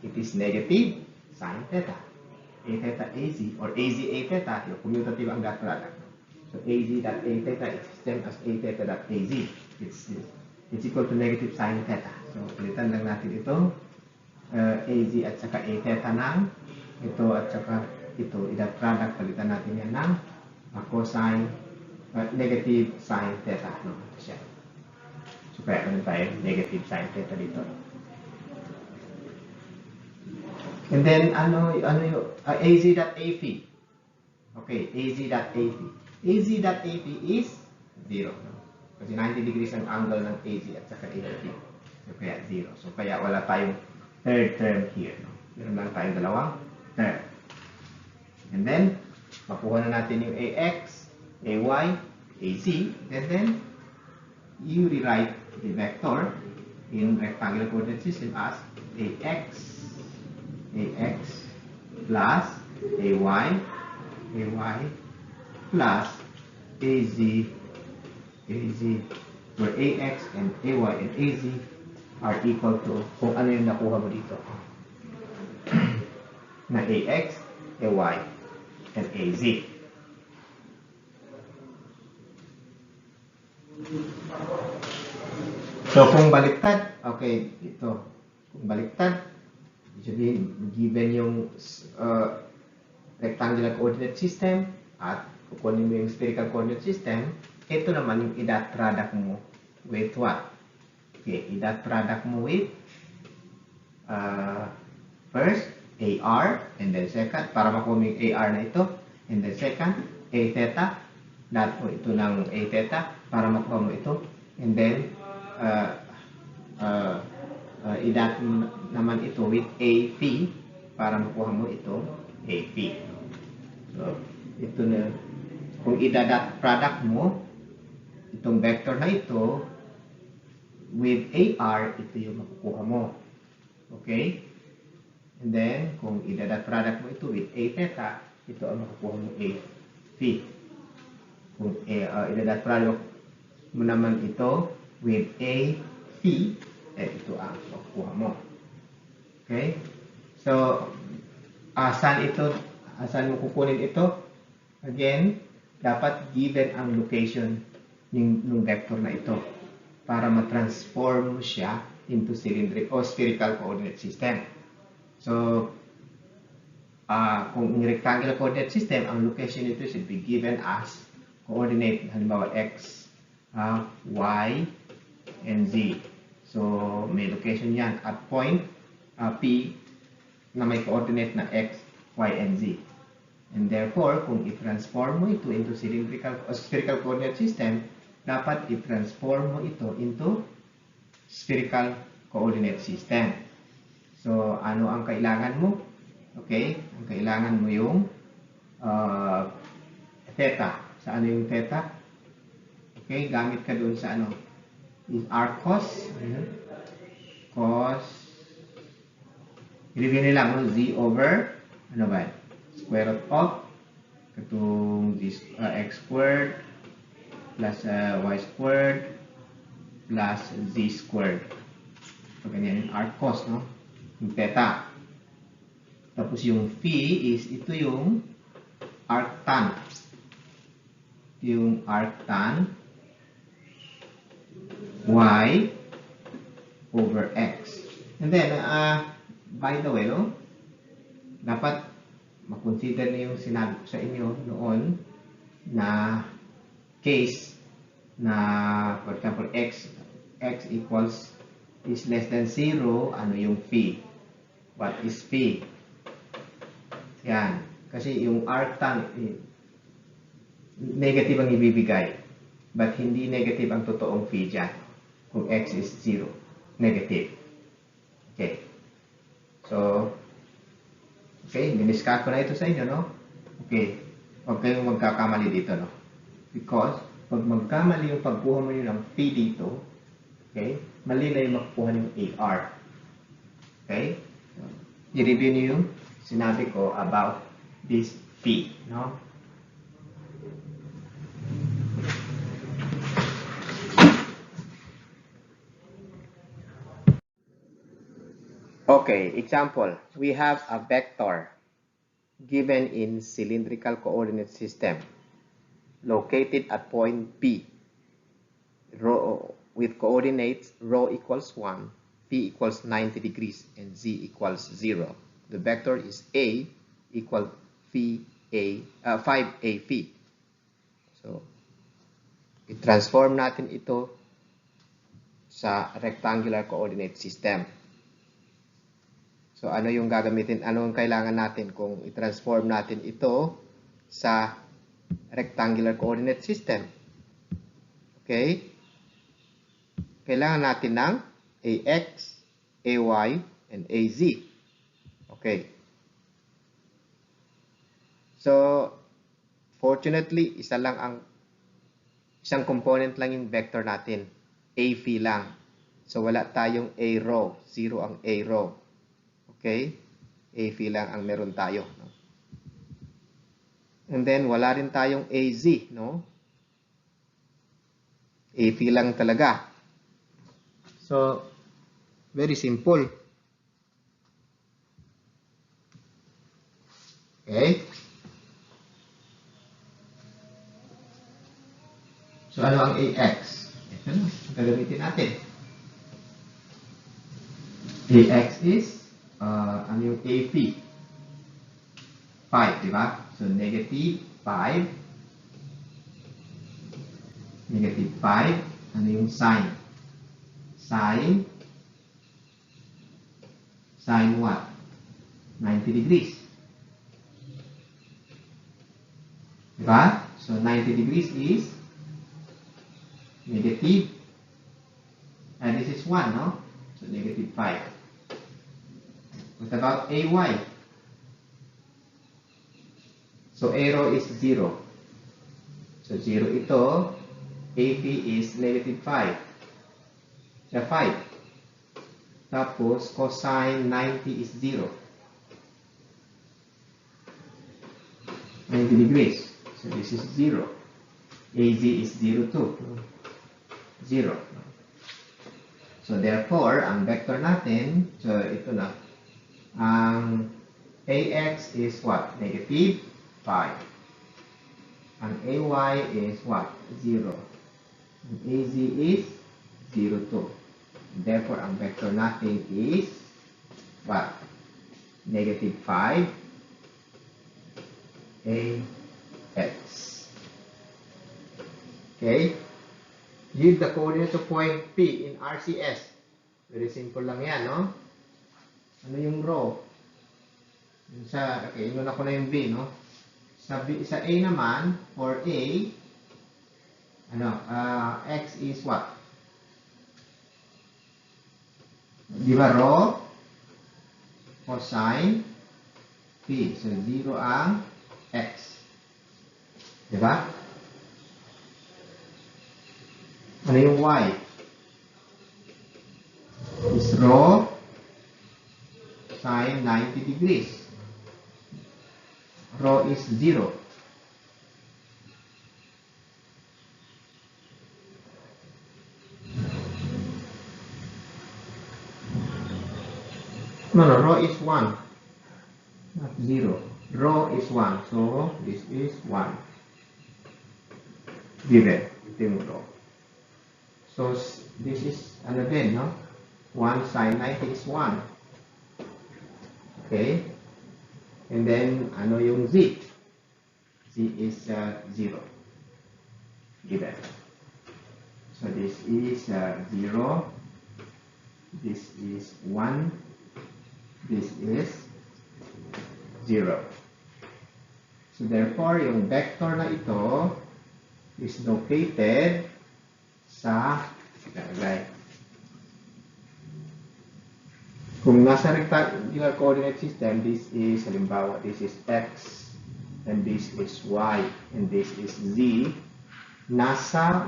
A: it is negative sin theta. A theta AZ or AZ A theta, yung commutative ang dot product. So, AZ dot A theta is same as A theta dot AZ. It's equal to negative sin theta. So, palitan lang natin itong AZ at saka A theta ng ito at saka ito, i-dot product, palitan natin yan ng cosine negative sin theta. No? Siya. So, kaya naman tayo negative sin theta dito. And then, ano yung AZ.AP? Okay, AZ.AP. AZ.AP is 0. No? Kasi 90 degrees ang angle ng AZ at saka AP. So, kaya 0. So, kaya wala tayong third term here. No? Meron lang tayong dalawang term. And then, makuha na natin yung AX, AY, AC, and then, you rewrite the vector in rectangular coordinate system as AX plus AY plus AZ, where AX and AY and AZ are equal to kung ano yung nakuha mo dito na AX, AY, and AZ. So, kung baliktad, okay, ito. Kung baliktad, given yung rectangular coordinate system at kukunin mo yung spherical coordinate system, ito naman yung i-dot product mo with what? Okay, i-dot product mo with first, AR, and then second, para makuha mo yung AR na ito, and then second, A theta, dot mo ito ng A theta, para makuha mo ito, and then, i-dot mo naman ito with AP, para makuha mo ito, AP. So, ito na, kung i-dot product mo, itong vector na ito, with AR, ito yung makukuha mo. Okay? And then, kung i-dot product mo ito with A theta, ito ang makukuha mo A, phi. Kung idadat product mo naman ito with A, phi, ito ang makukuha mo. Okay? So, saan mo kukunin ito? Again, dapat given ang location ng vector na ito para ma-transform mo siya into cylindrical o spherical coordinate system. So, kung in rectangular coordinate system, ang location nito should be given as coordinate, halimbawa x, y, and z. So, may location yan at point P na may coordinate na x, y, and z. And therefore, kung i-transform mo ito into cylindrical o spherical coordinate system, dapat i-transform mo ito into spherical coordinate system. So, ano ang kailangan mo? Okay? Ang kailangan mo yung theta. Sa ano yung theta? Okay? Gamit ka doon sa ano? Is r cos. Cos. I-review nila mo. Z over, ano ba? Square root of katong x squared plus y squared plus z squared. So, ganyan yung r cos, no? Yung theta. Tapos yung phi is ito yung arctan. Yung arctan y over x. And then, by the way, no? Dapat makonsider niyo yung sinabi ko sa inyo noon na case na, for example, x equals is less than 0, ano yung phi? What is phi? Yan. Kasi yung arctan, negative ang ibibigay. But hindi negative ang totoong phi dyan. Kung x is 0. Negative. Okay. So, okay, diniscuss ko na ito sa inyo, no? Okay. Huwag kayong magkakamali dito, no? Because, pag magkamali yung pagkuha mo yun ng phi dito, okay, mali na yung makukuha yung AR. Okay? So, i-review niyo yung sinabi ko about this phi, no? Okay, example. We have a vector given in cylindrical coordinate system located at point P with coordinates rho equals 1, P equals 90 degrees, and Z equals 0. The vector is A equal phi A, 5A phi. So, i-transform natin ito sa rectangular coordinate system. So, ano yung gagamitin? Ano ang kailangan natin kung i-transform natin ito sa rectangular coordinate system? Okay? Kailangan natin ng AX, AY, and AZ. Okay. So, fortunately, isang component lang yung vector natin. A phi lang. So, wala tayong A row. 0 ang A row. Okay? A phi lang ang meron tayo. No? And then, wala rin tayong AZ. No? A phi lang talaga. So, very simple. Okay? So, ano ang AX? Ito na. Gagamitin natin. AX is, ano yung A phi? 5, di ba? So, negative 5. Negative 5. Ano yung sign? Sign what? 90 degrees. Di ba? So, 90 degrees is negative. And this is 1, no? So, negative 5. What about AY? So, arrow is 0. So, 0 ito. AP is negative 5. Siya 5. Tapos, cosine 90 is 0. 90 degrees. So this is 0. AZ is 0 too. 0. So therefore, ang vector natin, so ito na, ang AX is what? Negative 5. Ang AY is what? 0. Ang AZ is 0 too. Therefore, ang vector natin is what? Negative 5 AX. Okay? Give the coordinate of point P in RCS. Very simple lang yan, no? Ano yung row? Okay, inuna ko na yung B, no? Sa A naman, for A, X is what? Di ba, row? Cosine P. So, 0 ang X. Di ba? Ano yung Y? Is row sine 90 degrees. Row is 0. No, row is 1. Not 0. Row is 1. So, this is 1. Given. Ito yung row. So, this is, ano din, no? 1 sine 90 is 1. Okay? And then, ano yung Z? Z is 0. Given. So, this is 0. This is 1. This is 0. So, therefore, yung vector na ito is located sa kung nasa rectangular coordinate system, this is, halimbawa, this is X, and this is Y, and this is Z. Nasa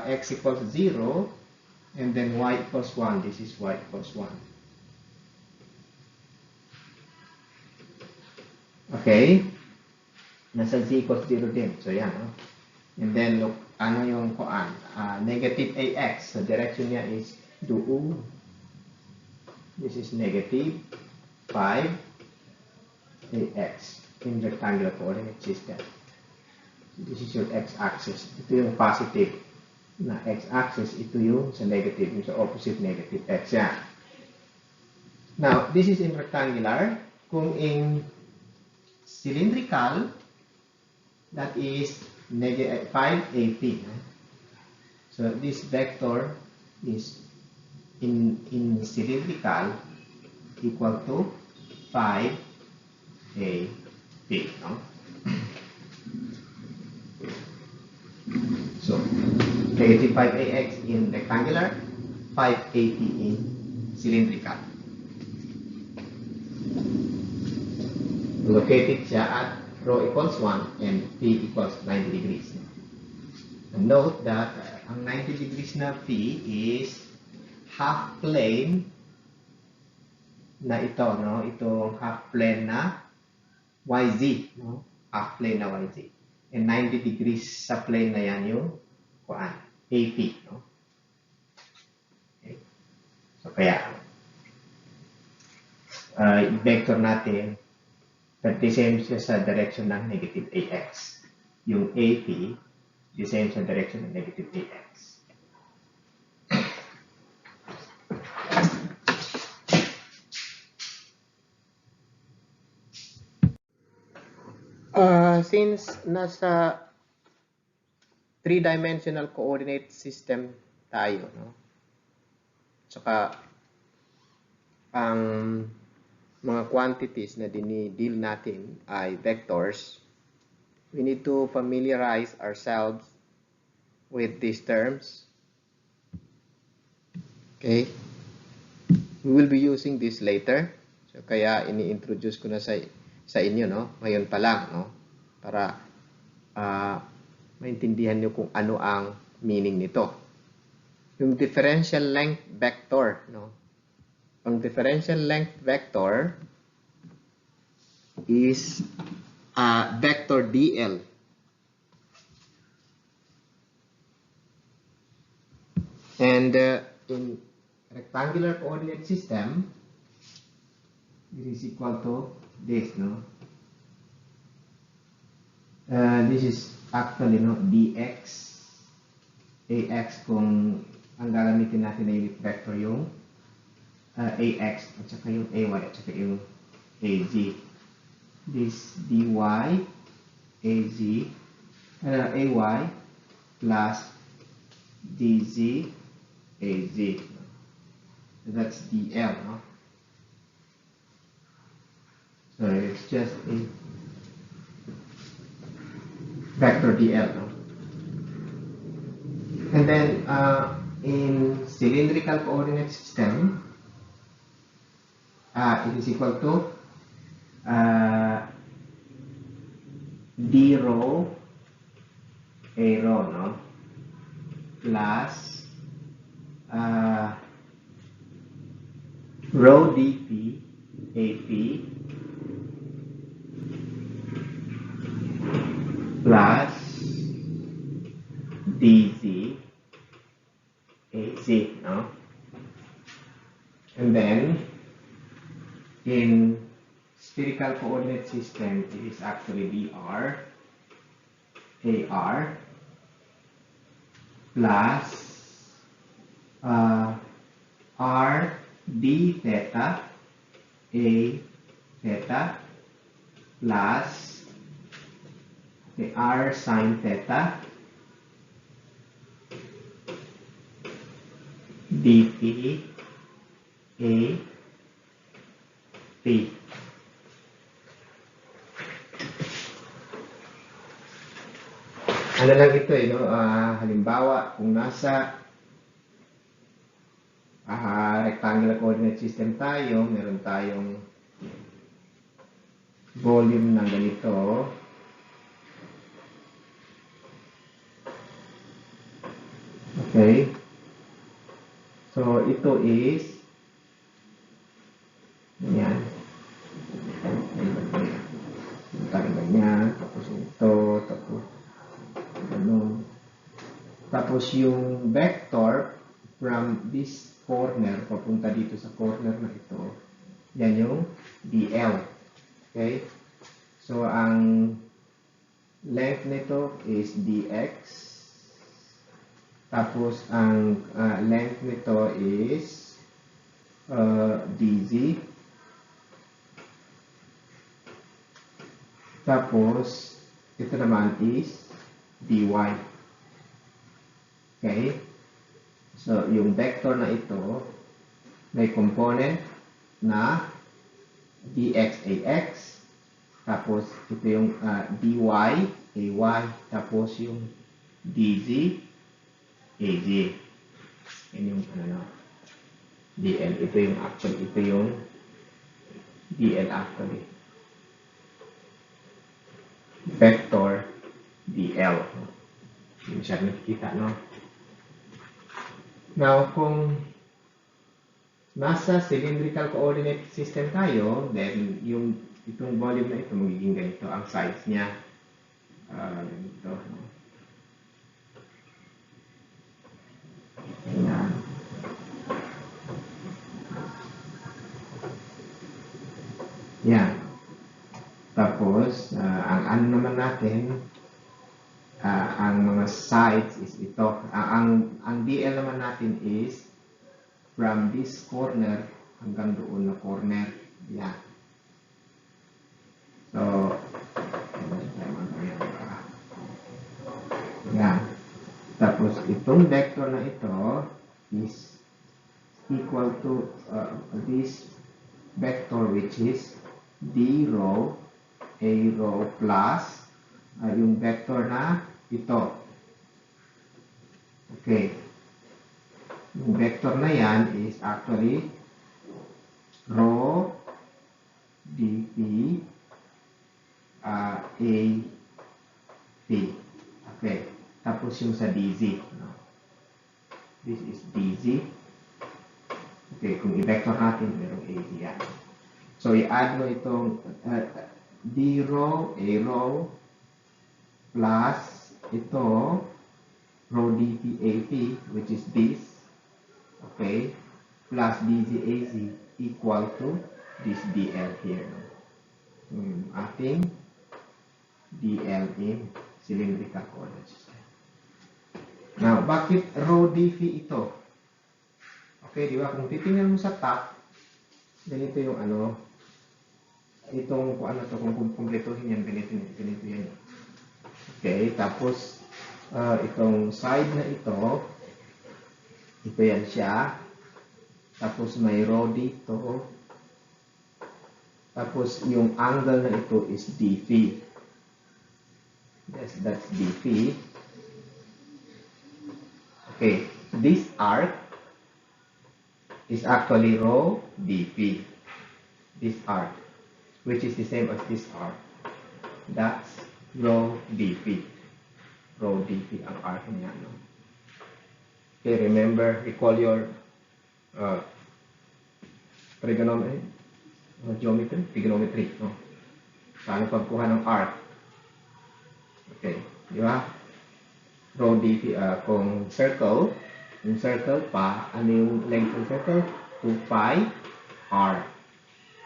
A: X equals 0, and then Y equals 1. This is Y equals 1. Okay? Nasa Z equals 0 din. So, yan. No? And then, look, ano yung kuan? Negative AX. So, direction niya is doon. This is negative 5 AX in rectangular coordinate system. So, this is your x-axis. Ito yung positive na x-axis. Ito yung sa negative. Yung sa opposite negative x. Yan. Now, this is in rectangular. Kung in cylindrical, that is negative 5 AP. So this vector is in cylindrical equal to 5 AP. No? So negative 5 AX in rectangular, 5 AP in cylindrical. Located siya at rho equals 1 and P equals 90 degrees. And note that ang 90 degrees na P is half plane na ito, no? Itong half plane na YZ, no? Half plane na YZ. And 90 degrees sa plane na yan yung kuan, AP, no? Okay. So kaya vector natin the same siya sa direction ng negative AX. Yung AP, the same sa direction ng negative AX. Since nasa three-dimensional coordinate system tayo, no? Tsaka ang mga quantities na dini-deal natin ay vectors, we need to familiarize ourselves with these terms. Okay? We will be using this later. So, kaya ini-introduce ko na sa inyo, no? Ngayon pa lang, no? Para maintindihan nyo kung ano ang meaning nito. Yung differential length vector, no? Ang differential length vector is vector DL. And in rectangular coordinate system, it is equal to this, no? This is actually, no, dx, ax kung ang gagamitin natin na unit vector yung ax at saka yung ay at saka yung az. This dy az ay plus dz az. So that's dl, no? So it's just a vector dl, no? And then in cylindrical coordinate system, it is equal to d rho a rho, no, plus rho dp ap plus dz az, no? And then in spherical coordinate system, it is actually dr ar plus r d theta a theta plus the r sine theta dp a p. Ano lang ito, no? Halimbawa, kung nasa rectangular coordinate system tayo, meron tayong volume ng ganito. Okay. So, ito is yan. Ganyan. Tapos ito. Tapos ano. Tapos yung vector from this corner papunta dito sa corner na ito. Yan yung DL. Okay? So, ang length nito is dx. Tapos, ang length nito is dz. Tapos, ito naman is dy. Okay? So, yung vector na ito, may component na dx ax. Tapos, ito yung dy ay. Tapos, yung dz az. Yan yung dl. Ito yung actually. Ito yung dl actually. Vector dl. Hindi siya nakikita, no? Now, kung nasa cylindrical coordinate system tayo, then yung itong volume na ito magiging ganito ang size niya. Ganito, no? Ayan. Yan. Tapos, ang ano naman natin, ang mga sides is ito. Ang DL naman natin is from this corner hanggang doon na corner. Yan. So, yan. Tapos, itong vector na ito is equal to this vector which is d rho a rho plus yung vector na ito. Okay. Yung vector na yan is actually rho dp a p. Okay. Tapos yung sa dz. No? This is dz. Okay. Kung i-vector natin, merong az yan. So, i-add mo itong D row, A row, plus ito, row DP, AP, which is this, okay, plus DZ, AZ equal to this DL here. Ating DL in cylindrical coordinate system. Now, bakit row DP ito? Okay, di ba? Kung titingnan mo sa top, ganito yung ano, itong kung ano to, kung kumpletuhin yan, ganito yan. Okay, tapos itong side na ito yan siya. Tapos may row dito. Tapos yung angle na ito is DP. Yes, that's DP. Okay, this arc is actually row DP. This arc, which is the same as this arc. That's row DP. Row DP ang arc niya. No? Okay, remember, recall your trigonometry, no? Paano pagkuha ng arc? Okay, di ba? Row DP, kung circle, yung circle pa, ano yung length ng circle? 2 pi r.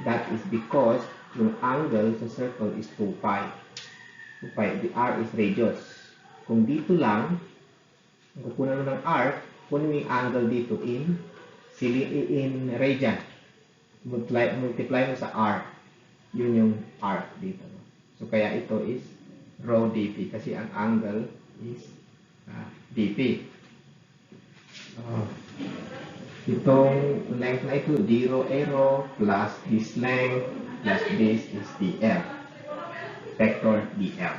A: That is because yung angle sa circle is 2 pi. 2 pi, the r is radius. Kung dito lang, kung kukunan mo ng r, kunin mo yung angle dito in radian. Multiply mo sa r. Yun yung r dito. So, kaya ito is row dp kasi ang angle is dp. Itong length na ito, d row a row plus this length plus this is dl. Vector dl.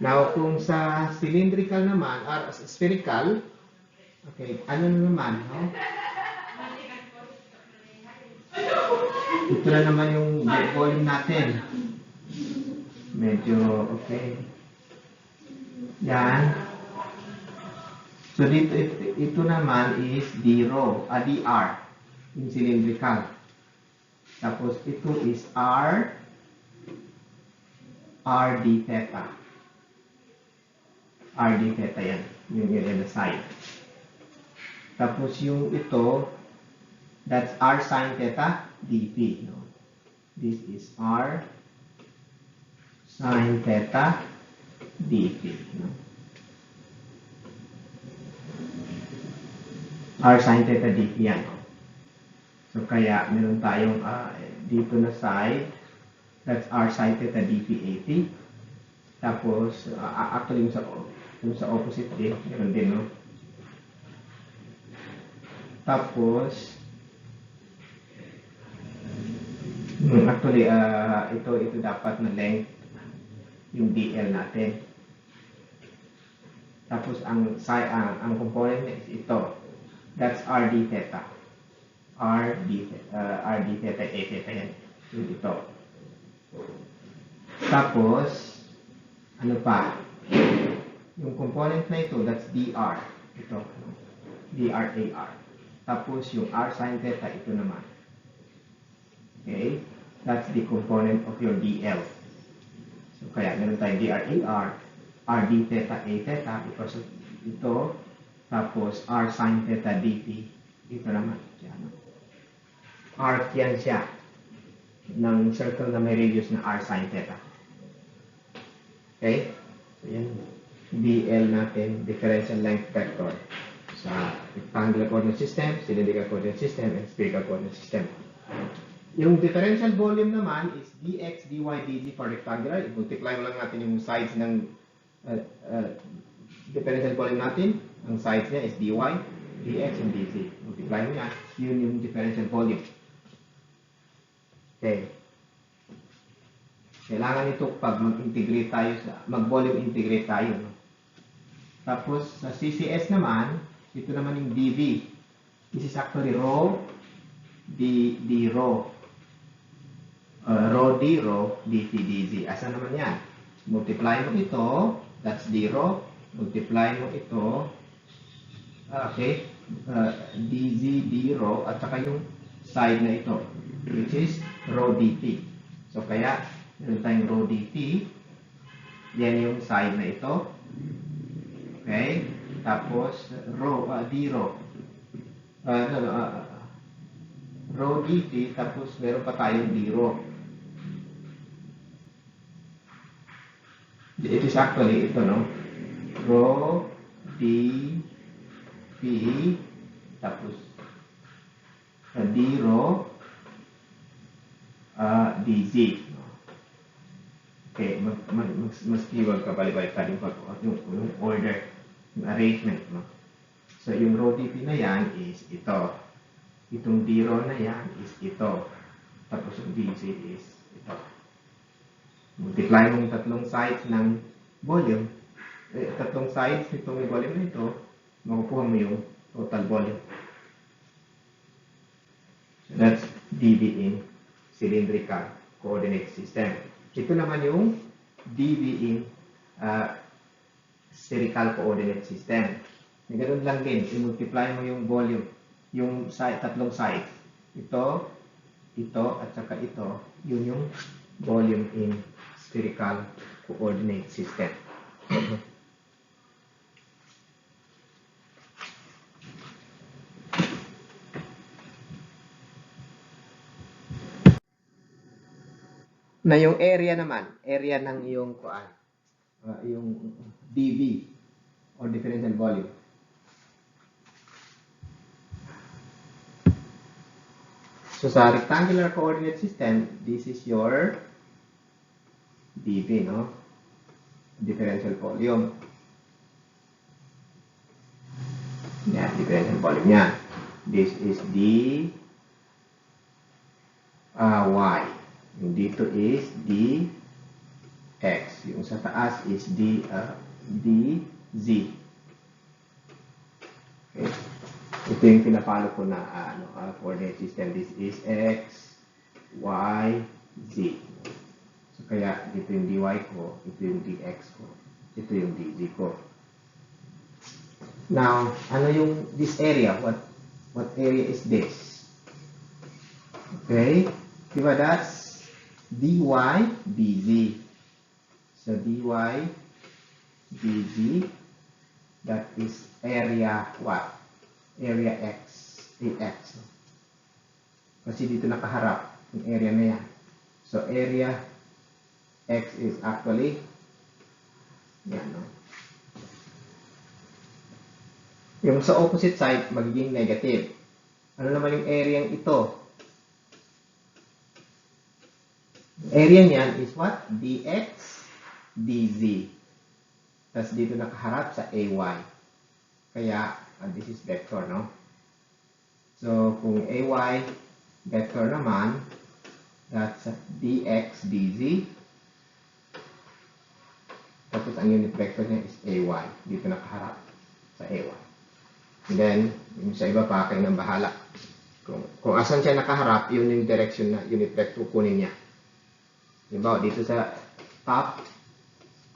A: Now, kung sa cylindrical naman, or spherical, okay, ano naman, no? Ito na naman yung volume natin. Medyo, okay. Yan. So, dito, ito naman is d row, dr, yung cylindrical. Tapos, ito is r d theta. R d theta yan. Yung yan na side. Tapos, yung ito, that's r sin theta dp. No? This is r sin theta dp. No? R sin theta dp yan. No? So, kaya meron tayong dito na side, that's r sin theta dp 80. Tapos, actually, yung sa opposite din, meron din, no? Tapos, actually, ito dapat na length yung DL natin. Tapos, ang component niya is ito. That's RD theta. RD theta, A theta yan. Yung ito. Tapos, ano pa? Yung component na ito, that's DR. Ito. DRAR. Tapos, yung R sin theta, ito naman. Okay? That's the component of your DL. So, kaya meron tayong DRAR, RD theta, A theta, because of ito, tapos R sin theta DP, ito naman. Yan. Arc yan siya ng circle na may radius na R sin theta. Okay? So, yan. DL natin, differential length vector sa rectangular coordinate system, cylindrical coordinate system, and spherical coordinate system. Yung differential volume naman is dx, dy, dz for rectangular. I-multiply mo lang natin yung sides ng differential volume natin. Ang sides niya is dy, dx, and dz. Multiply mo yan. Yun yung differential volume. Okay. Kailangan ito pag mag-integrate tayo, mag-volume integrate tayo. No? Tapos, sa CCS naman, ito naman yung dv. This is actually rho, d rho. Rho d rho, dp dz. Asa naman yan? Multiply mo ito, that's d rho. Multiply mo ito, okay, dz d rho, at saka yung side na ito, which is rho dp. So, kaya, Meron tayong rho dt. Yan yung side na ito. Okay? Tapos, d rho. Rho dt, tapos meron pa tayong d rho. It is actually ito, no? Rho d p, tapos d rho dz. Okay, mas keyword ka balik-baliktad yung order, yung arrangement, no? So, yung rho dt na yan is ito. Itong d rho na yan is ito. Tapos yung dz is ito. Multiply mo yung tatlong sides ng volume. Tatlong sides nitong volume na ito, makukuha mo yung total volume. So, that's dv in cylindrical coordinate system. Ito naman yung dv in spherical coordinate system. Ganun lang din, i-multiply mo yung volume, yung tatlong sides. Ito, at saka ito, yun yung volume in spherical coordinate system. Na yung area naman, area ng iyong kuan, yung dV or differential volume. So sa rectangular coordinate system, this is your dV, no? Differential volume. Yan, differential volume yan. This is y. Yung dito is dx. Yung sa taas is dz. Okay. Ito yung pinapalo ko na coordinate system. This is x, y, z. So kaya dito yung dy ko, ito yung dx ko, ito yung dz ko. Now, ano yung this area? What area is this? Okay? Diba that's dy dz. So dy dz, that is area what? Area x, ax. Kasi dito nakaharap yung area na yan. So area x is actually yan, no? Yung sa opposite side magiging negative. Ano naman yung area ito? Area niyan is what? dx dz. Tapos dito nakaharap sa ay. Kaya, this is vector, no? So, kung ay vector naman, that's dx dz. Tapos ang unit vector niya is ay. Dito nakaharap sa ay. And then, yung sa iba pa, kayo nang bahala. Kung asan siya nakaharap, yun yung direction na unit vector kunin niya. Diba, dito sa top,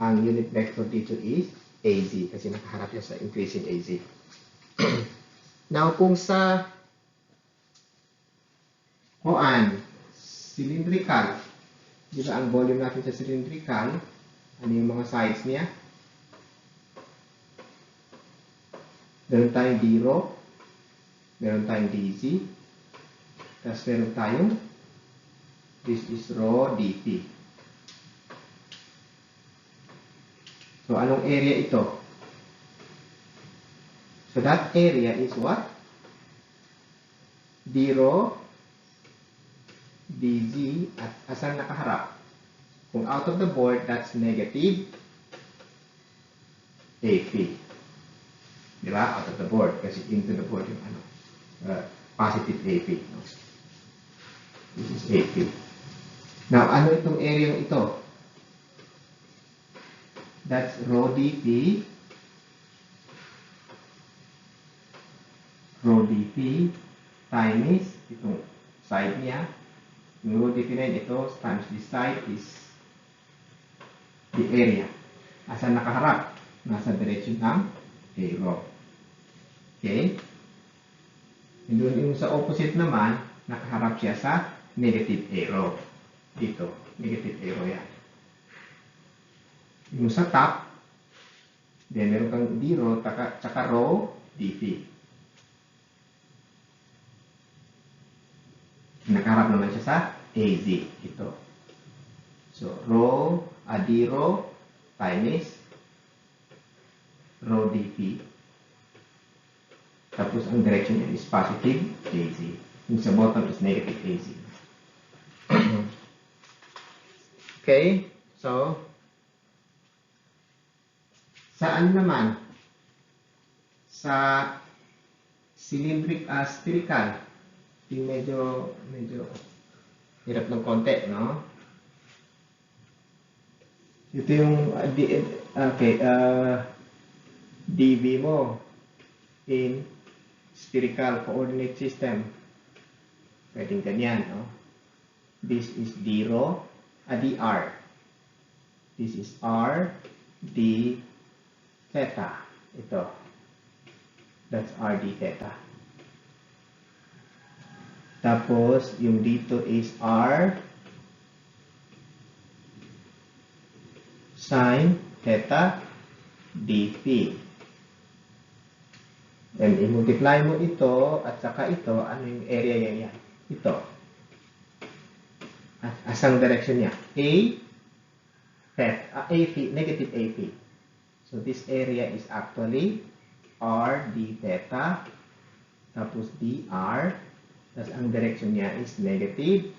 A: ang unit vector dito is AZ kasi nakaharap niya sa increasing AZ. Now, kung sa cylindrical, diba ang volume natin sa cylindrical, ano yung mga sides niya? Meron tayong d rho, meron tayong dz, tapos meron tayong this is rho dt. So, anong area ito? So, that area is what? D rho dz at asan nakaharap? Kung out of the board, that's negative AP. Diba? Out of the board. Kasi into the board yung positive AP. No? This is AP. Now, ano itong area ito? That's rho dp. Rho dp times itong side niya. Yung rho dp na ito times this side is the area. Asan nakaharap? Nasa direction ng arrow. Okay? And yung sa opposite naman, nakaharap siya sa negative arrow. Dito. Negative A row yan. Yung sa top, then meron kang D row, tsaka row, DP. Nakaharap naman siya sa AZ. Ito. So, row, D row, times row DP. Tapos, ang direction niya is positive AZ. Yung sa bottom is negative AZ. Okay? So, saan naman? Sa spherical. Yung medyo hirap ng konti, no? Ito yung DV mo in spherical coordinate system. Pwedeng ganyan, no? This is dr. This is r, d, theta. Ito. That's r, d, theta. Tapos, yung dito is r sin theta dp. And i-multiply mo ito at saka ito, ano yung area yan? Ito. At asang direction niya? Negative AP. So this area is actually r d theta tapos dr. Tapos ang direction niya is negative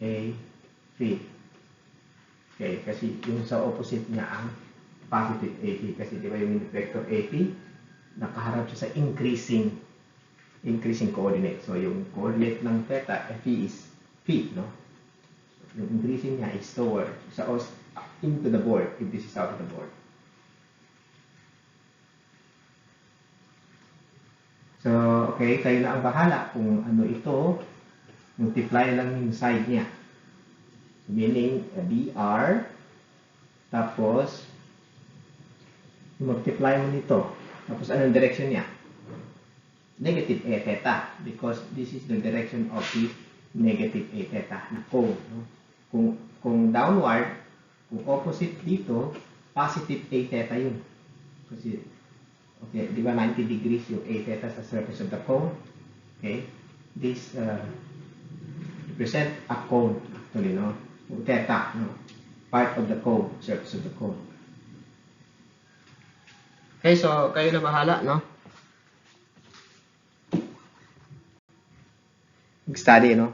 A: AP. Okay, kasi yung sa opposite niya ang positive AP. Kasi di ba yung vector AP, nakaharap siya sa increasing coordinate. So yung coordinate ng theta, P is P, no? So, yung increasing niya is toward, into the board, if this is out of the board. So, okay, kayo na ang bahala kung ano ito. Multiply lang yung side niya. So, meaning, dr. Tapos, multiply mo nito. Tapos, anong direction niya? Negative a theta. Because this is the direction of the negative a theta na cone. No? Kung downward, kung opposite dito, positive a theta yun. Kasi, okay, di ba 90 degrees yung a theta sa surface of the cone? Okay? This represent a cone, actually, no? Theta, no? Part of the cone, surface of the cone. Okay, so kayo na bahala, no? Mag-study, no?